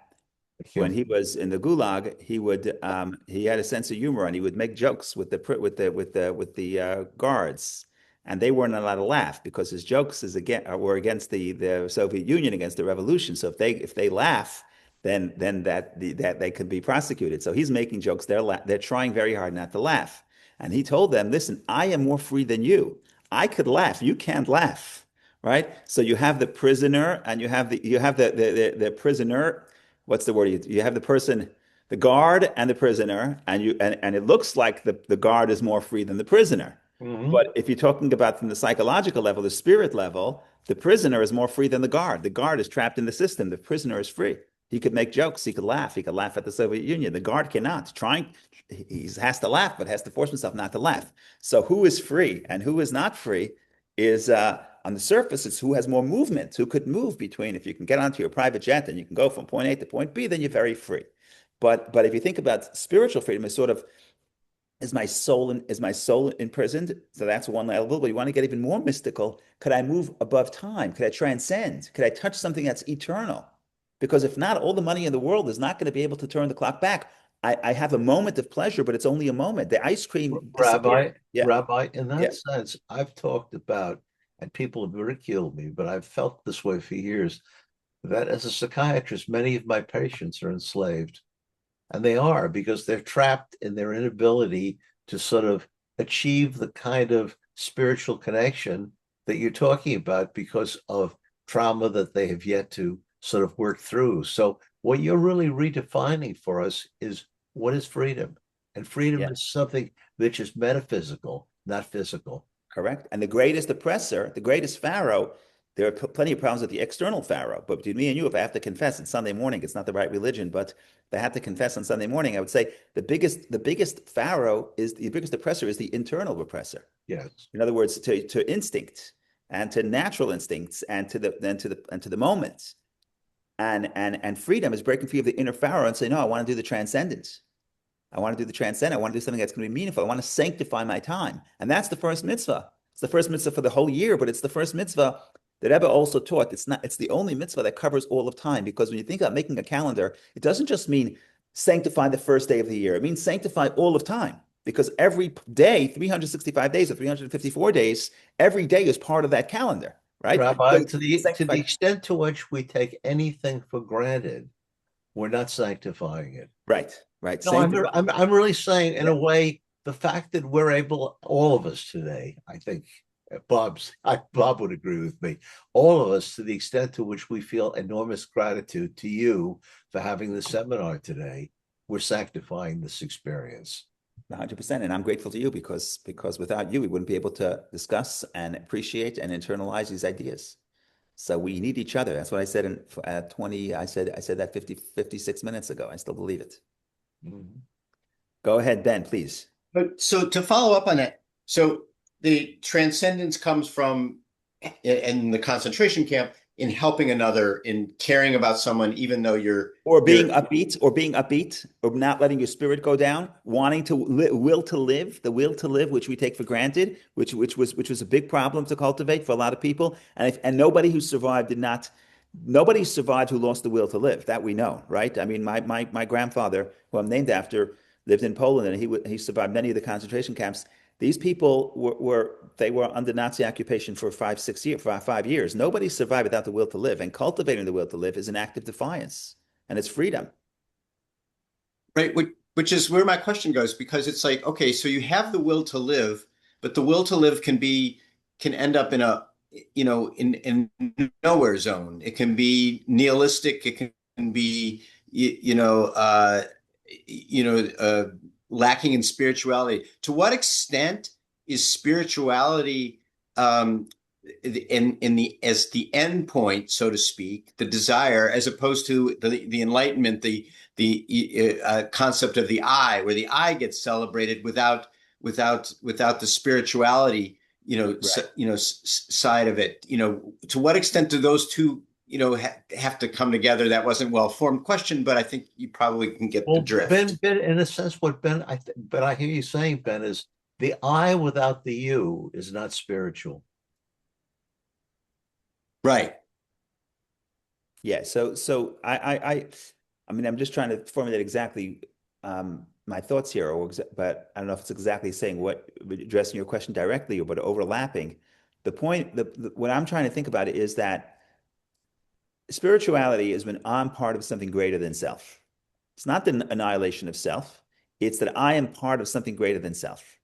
when he was in the gulag, he had a sense of humor and he would make jokes with the guards, and they weren't allowed to laugh because his jokes were against the Soviet Union, against the revolution. So if they laugh, then that they could be prosecuted. So he's making jokes. They're trying very hard not to laugh, and he told them, "Listen, I am more free than you. I could laugh. You can't laugh." Right? So you have the prisoner, and you have the prisoner. What's the word? You have the person, the guard, and the prisoner, and it looks like the guard is more free than the prisoner. Mm-hmm. But if you're talking about from the psychological level, the spirit level, the prisoner is more free than the guard. The guard is trapped in the system. The prisoner is free. He could make jokes. He could laugh. He could laugh at the Soviet Union. The guard cannot. He has to laugh, but has to force himself not to laugh. So who is free and who is not free is on the surface, it's who has more movement, who could move between. If you can get onto your private jet and you can go from point A to point B, then you're very free. But if you think about spiritual freedom, it's sort of is my soul imprisoned? So that's one level. But you want to get even more mystical. Could I move above time? Could I transcend? Could I touch something that's eternal? Because if not, all the money in the world is not going to be able to turn the clock back. I have a moment of pleasure, but it's only a moment. The ice cream Rabbi, yeah. Rabbi, in Yeah. that sense, I've talked about, and people have ridiculed me, but I've felt this way for years, that as a psychiatrist, many of my patients are enslaved. And they are, because they're trapped in their inability to sort of achieve the kind of spiritual connection that you're talking about because of trauma that they have yet to sort of work through. So what you're really redefining for us is what is freedom? And freedom Yeah. is something which is metaphysical, not physical. Correct. And the greatest oppressor, the greatest Pharaoh, there are plenty of problems with the external Pharaoh. But between me and you, if I have to confess, it's Sunday morning, it's not the right religion, but if I had to confess on Sunday morning, I would say the biggest Pharaoh is the biggest oppressor is the internal oppressor. Yes. In other words, to instinct and to natural instincts and to the moments. And freedom is breaking free of the inner Pharaoh and saying, no, I want to do the transcendence. I want to do the transcendent. I want to do something that's going to be meaningful. I want to sanctify my time. And that's the first mitzvah. It's the first mitzvah for the whole year, but it's the first mitzvah that Rebbe also taught. It's the only mitzvah that covers all of time. Because when you think about making a calendar, it doesn't just mean sanctify the first day of the year. It means sanctify all of time. Because every day, 365 days or 354 days, every day is part of that calendar, right? Rabbi, So to the extent to which we take anything for granted, we're not sanctifying it. Right, right. No, I'm really saying, in a way, the fact that we're able, all of us today, I think Bob would agree with me, all of us, to the extent to which we feel enormous gratitude to you for having the seminar today, we're sanctifying this experience. 100%. And I'm grateful to you because without you, we wouldn't be able to discuss and appreciate and internalize these ideas. So we need each other. That's what I said in 20, I said that 56 minutes ago. I still believe it. Mhm. Go ahead, Ben, please. But so to follow up on that, so the transcendence comes from in the concentration camp in helping another, in caring about someone, even though or being upbeat, or not letting your spirit go down, wanting to will to live, which we take for granted, which was a big problem to cultivate for a lot of people, and nobody who survived nobody survived who lost the will to live. That we know, right? I mean, my grandfather, who I'm named after, lived in Poland, and he survived many of the concentration camps. These people were under Nazi occupation for 5 years. Nobody survived without the will to live, and cultivating the will to live is an act of defiance, and it's freedom. Right, which is where my question goes, because it's like, okay, so you have the will to live, but the will to live can end up in a, in nowhere zone. It can be nihilistic. It can be, lacking in spirituality. To what extent is spirituality as the end point, so to speak, the desire, as opposed to the enlightenment, the concept of the I, where the I gets celebrated without the spirituality, right. Side of it. To what extent do those two have to come together? That wasn't well-formed question, but I think you probably can get the drift. Ben, in a sense, what Ben, I hear you saying, Ben, is the I without the you is not spiritual. Right. Yeah. So I mean, I'm just trying to formulate exactly my thoughts here, but I don't know if it's exactly saying addressing your question directly, but overlapping. The point, what I'm trying to think about it is that spirituality is when I'm part of something greater than self. It's not the annihilation of self. It's that I am part of something greater than self.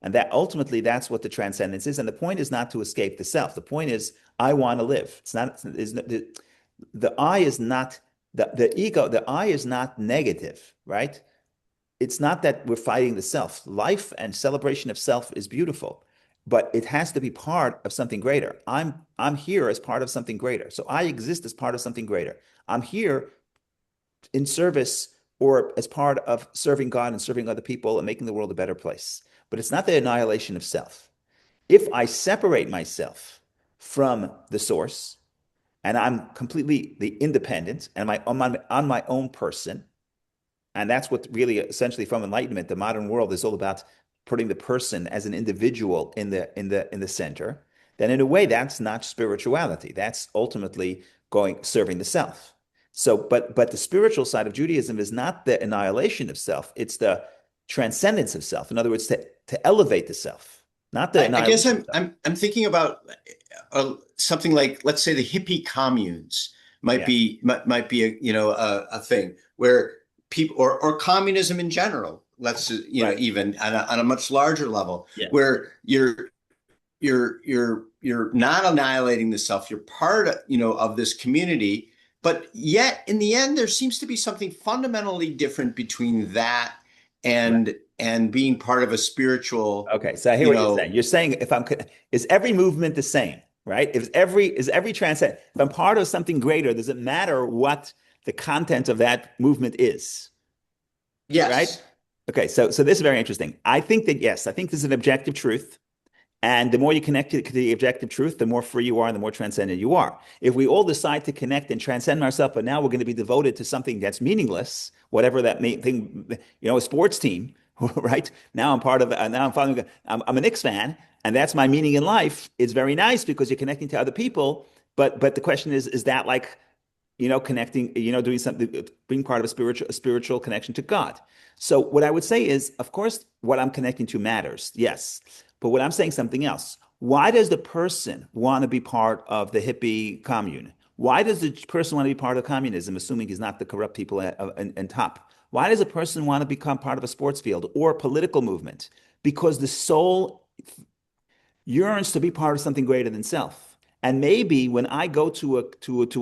And that ultimately, that's what the transcendence is. And the point is not to escape the self. The point is, I want to live. It's not, the I is not, the ego, the I is not negative, right? It's not that we're fighting the self. Life and celebration of self is beautiful, but it has to be part of something greater. I'm here as part of something greater. So I exist as part of something greater. I'm here in service or as part of serving God and serving other people and making the world a better place. But it's not the annihilation of self. If I separate myself from the source and I'm completely the independent and on my own person, and that's what really essentially from enlightenment, the modern world is all about putting the person as an individual in the center, then in a way that's not spirituality. That's ultimately going serving the self. So, but the spiritual side of Judaism is not the annihilation of self, it's the transcendence of self. In other words, to elevate the self, not the I guess annihilation of self. I'm thinking about something like, let's say, the hippie communes might Yeah. be a thing where people, or communism in general, Right. even on a much larger level, Yeah. where you're not annihilating the self. You're part of, of this community, but yet in the end, there seems to be something fundamentally different between that Right. and being part of a spiritual, Okay, so I hear you what you're know, saying. You're saying is every movement the same, right? Is every transcend? If I'm part of something greater, does it matter what the content of that movement is, right? yes. Okay, so this is very interesting. I think that yes, I think this is an objective truth. And the more you connect to the objective truth, the more free you are and the more transcendent you are. If we all decide to connect and transcend ourselves, but now we're going to be devoted to something that's meaningless, whatever that thing, a sports team, right? Now I'm part of, now I'm following, I'm a Knicks fan, and that's my meaning in life. It's very nice because you're connecting to other people. But the question is that like connecting, doing something, being part of a spiritual connection to God. So what I would say is, of course, what I'm connecting to matters, yes. But what I'm saying something else. Why does the person want to be part of the hippie commune? Why does the person want to be part of communism, assuming he's not the corrupt people in top? Why does a person want to become part of a sports field or a political movement? Because the soul yearns to be part of something greater than self. And maybe when I go to a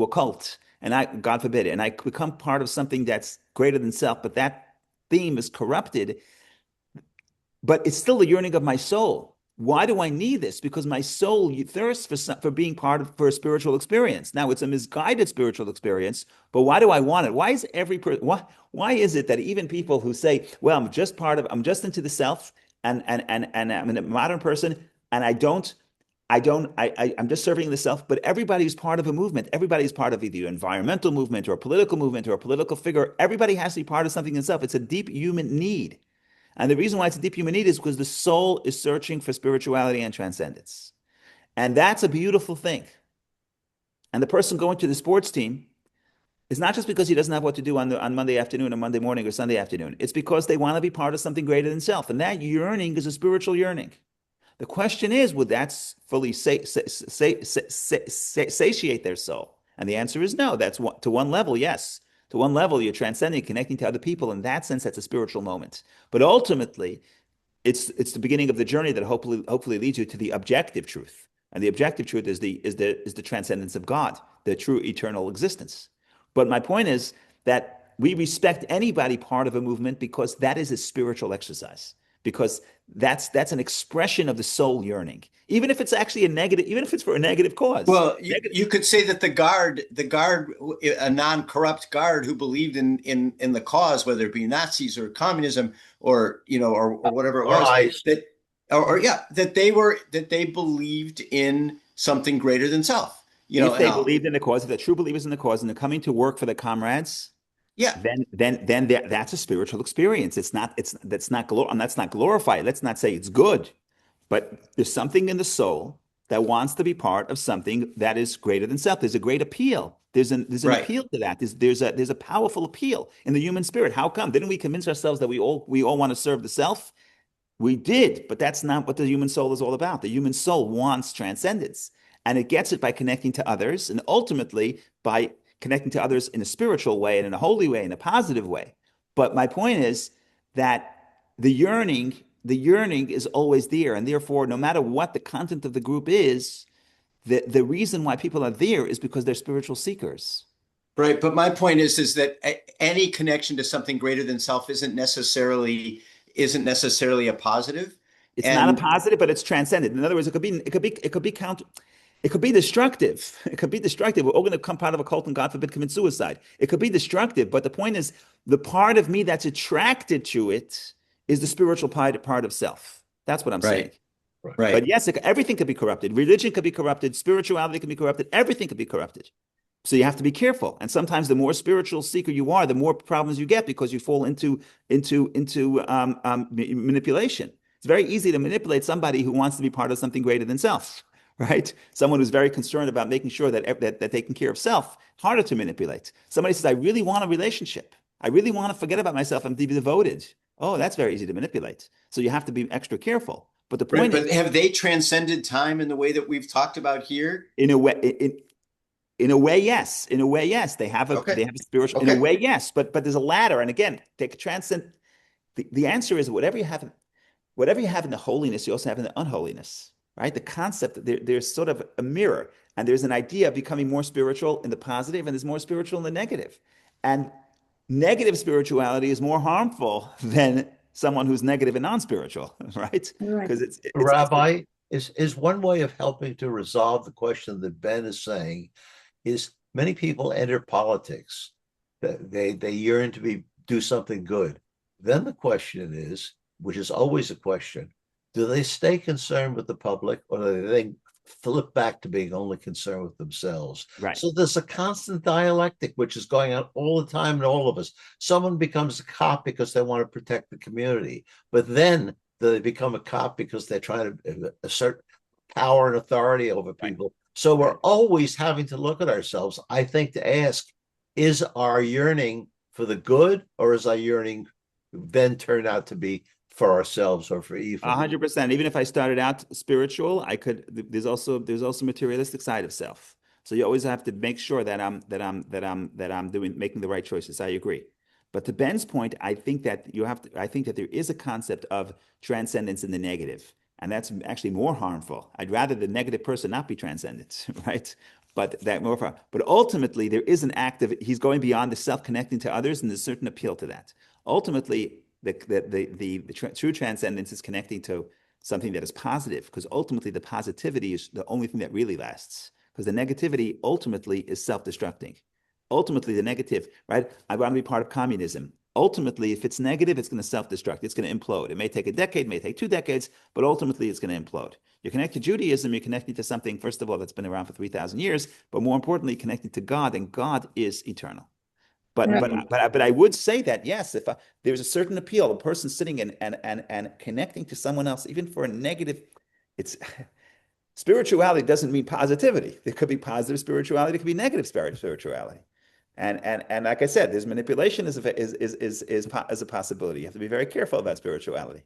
cult and I, God forbid, and I become part of something that's greater than self, but that theme is corrupted, but it's still the yearning of my soul. Why do I need this? Because my soul thirsts for being for a spiritual experience. Now it's a misguided spiritual experience, but why do I want it? Why is why is it that even people who say, "Well, I'm just into the self, and I'm a modern person, and I'm just serving the self," but everybody's part of a movement. Everybody's part of either an environmental movement or a political movement or a political figure. Everybody has to be part of something itself. It's a deep human need. And the reason why it's a deep human need is because the soul is searching for spirituality and transcendence. And that's a beautiful thing. And the person going to the sports team is not just because he doesn't have what to do on Monday afternoon or Monday morning or Sunday afternoon. It's because they want to be part of something greater than self. And that yearning is a spiritual yearning. The question is, would that fully satiate their soul? And the answer is no. That's to one level, yes. To one level, you're transcending, connecting to other people. In that sense, that's a spiritual moment. But ultimately, it's the beginning of the journey that hopefully leads you to the objective truth. And the objective truth is the transcendence of God, the true eternal existence. But my point is that we respect anybody part of a movement because that is a spiritual exercise. Because that's an expression of the soul yearning, even if it's actually a negative, even if it's for a negative cause. Well, you could say that the guard, a non-corrupt guard who believed in the cause, whether it be Nazis or communism or or whatever it Or was, ice. that they believed in something greater than self. If And they believed in the cause, if they're true believers in the cause, and they're coming to work for the comrades, yeah, then that's a spiritual experience. That's not glorified. Let's not say it's good, but there's something in the soul that wants to be part of something that is greater than self. There's a great appeal. There's an right. appeal to that. There's a powerful appeal in the human spirit. How come? Didn't we convince ourselves that we all want to serve the self? We did, but that's not what the human soul is all about. The human soul wants transcendence, and it gets it by connecting to others, and ultimately by connecting to others in a spiritual way and in a holy way, in a positive way. But my point is that the yearning is always there, and therefore, no matter what the content of the group is, the reason why people are there is because they're spiritual seekers. Right. But my point is that any connection to something greater than self isn't necessarily a positive. It's not a And positive, but it's transcendent. In other words, it could be count. It could be destructive. It could be destructive. We're all going to come part of a cult and, God forbid, commit suicide. It could be destructive. But the point is, the part of me that's attracted to it is the spiritual part of self. That's what I'm saying. Right. Right. But yes, everything could be corrupted. Religion could be corrupted. Spirituality can be corrupted. Everything could be corrupted. So you have to be careful. And sometimes the more spiritual seeker you are, the more problems you get because you fall into manipulation. It's very easy to manipulate somebody who wants to be part of something greater than self, right? Someone who's very concerned about making sure that taking care of self, harder to manipulate. Somebody says, I really want a relationship. I really want to forget about myself and be devoted. Oh, that's very easy to manipulate. So you have to be extra careful. But the point is, have they transcended time in the way that we've talked about here? in a way, yes. In a way, yes. They have a spiritual. In a way, yes. But there's a ladder, and again, they could transcend. The answer is whatever you have in the holiness, you also have in the unholiness, right? The concept that there's sort of a mirror, and there's an idea of becoming more spiritual in the positive, and there's more spiritual in the negative. And negative spirituality is more harmful than someone who's negative and non-spiritual, right? Because it's Rabbi, is one way of helping to resolve the question that Ben is saying is many people enter politics. They yearn to do something good. Then the question is, which is always a question, do they stay concerned with the public, or do they flip back to being only concerned with themselves? right. So there's a constant dialectic which is going on all the time in all of us. Someone becomes a cop because they want to protect the community, but then they become a cop because they're trying to assert power and authority over people. Right. So we're always having to look at ourselves, I think, to ask, is our yearning for the good, or is our yearning then turn out to be for ourselves or for evil? 100%. Even if I started out spiritual, I could. There's also materialistic side of self. So you always have to make sure that I'm making the right choices. I agree. But to Ben's point, I think that I think that there is a concept of transcendence in the negative, and that's actually more harmful. I'd rather the negative person not be transcendent, right? But ultimately, there is an act of he's going beyond the self, connecting to others, and there's a certain appeal to that. Ultimately, the true transcendence is connecting to something that is positive, because ultimately the positivity is the only thing that really lasts. Because the negativity ultimately is self-destructing. Ultimately, the negative, right? I want to be part of communism. Ultimately, if it's negative, it's going to self-destruct. It's going to implode. It may take a decade, may take 2 decades, but ultimately it's going to implode. You're connected to Judaism, you're connected to something, first of all, that's been around for 3,000 years, but more importantly, connected to God, and God is eternal. But I would say that, yes, if there's a certain appeal, a person sitting and connecting to someone else, even for a negative, it's spirituality doesn't mean positivity. There could be positive spirituality, there could be negative spirituality. And like I said, there's manipulation is a possibility. You have to be very careful about spirituality.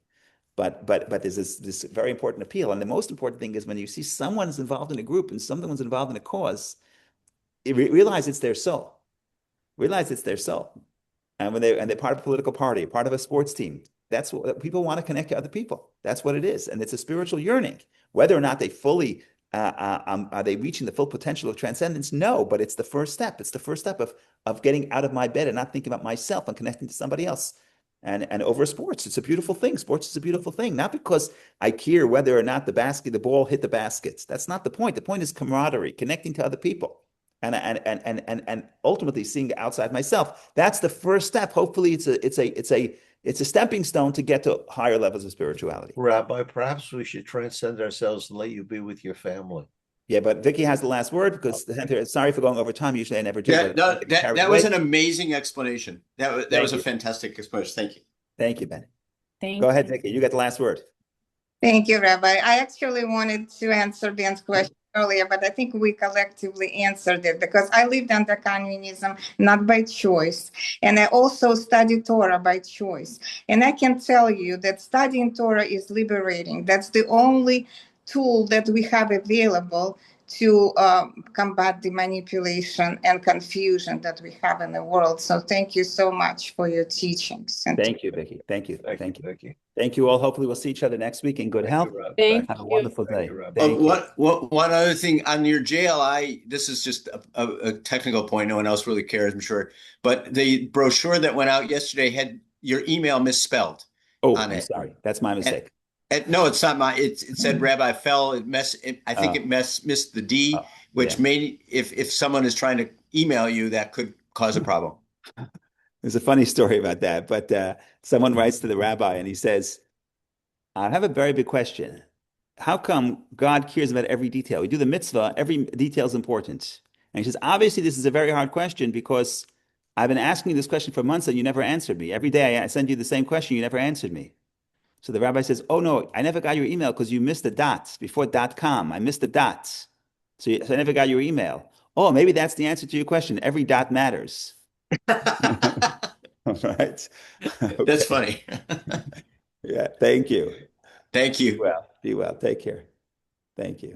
But there's this very important appeal. And the most important thing is when you see someone's involved in a group and someone's involved in a cause, realize it's their soul. Realize it's their soul. And they're part of a political party, part of a sports team. That's what people want to connect to other people. That's what it is. And it's a spiritual yearning. Whether or not they fully are they reaching the full potential of transcendence? No, but it's the first step. It's the first step of getting out of my bed and not thinking about myself and connecting to somebody else. And over sports, it's a beautiful thing. Sports is a beautiful thing, not because I care whether or not the ball hit the baskets. That's not the point. The point is camaraderie, connecting to other people, and ultimately seeing outside myself. That's the first step. Hopefully, it's a stepping stone to get to higher levels of spirituality. Rabbi, perhaps we should transcend ourselves and let you be with your family. Yeah, but Vicky has the last word, because sorry for going over time. Usually I never do. Yeah, that was an amazing explanation. That was a fantastic explanation. Thank you. Thank you, Ben. Go ahead, Vicky. You got the last word. Thank you, Rabbi. I actually wanted to answer Ben's question earlier, but I think we collectively answered it, because I lived under communism, not by choice. And I also studied Torah by choice. And I can tell you that studying Torah is liberating. That's the only tool that we have available to combat the manipulation and confusion that we have in the world. So thank you so much for your teachings. Thank you, Vicky. Thank you. Thank you all. Hopefully we'll see each other next week in good health. Have a wonderful day. One other thing on your JLI, this is just a technical point. No one else really cares, I'm sure. But the brochure that went out yesterday had your email misspelled. Oh, I'm sorry. That's my mistake. No, it's not my. It said Rabbi fell. I think Oh, it missed the D, oh, which yeah. may if someone is trying to email you, that could cause a problem. There's a funny story about that, but someone writes to the rabbi and he says, I have a very big question. How come God cares about every detail? We do the mitzvah, every detail is important. And he says, obviously, this is a very hard question because I've been asking you this question for months and you never answered me. Every day I send you the same question, you never answered me. So the rabbi says, oh no, I never got your email because you missed the dot before .com. I missed the dots. So I never got your email. Oh, maybe that's the answer to your question. Every dot matters. All right. That's Okay. funny. Yeah. Thank you. Thank Be you. well. Be well. Take care. Thank you.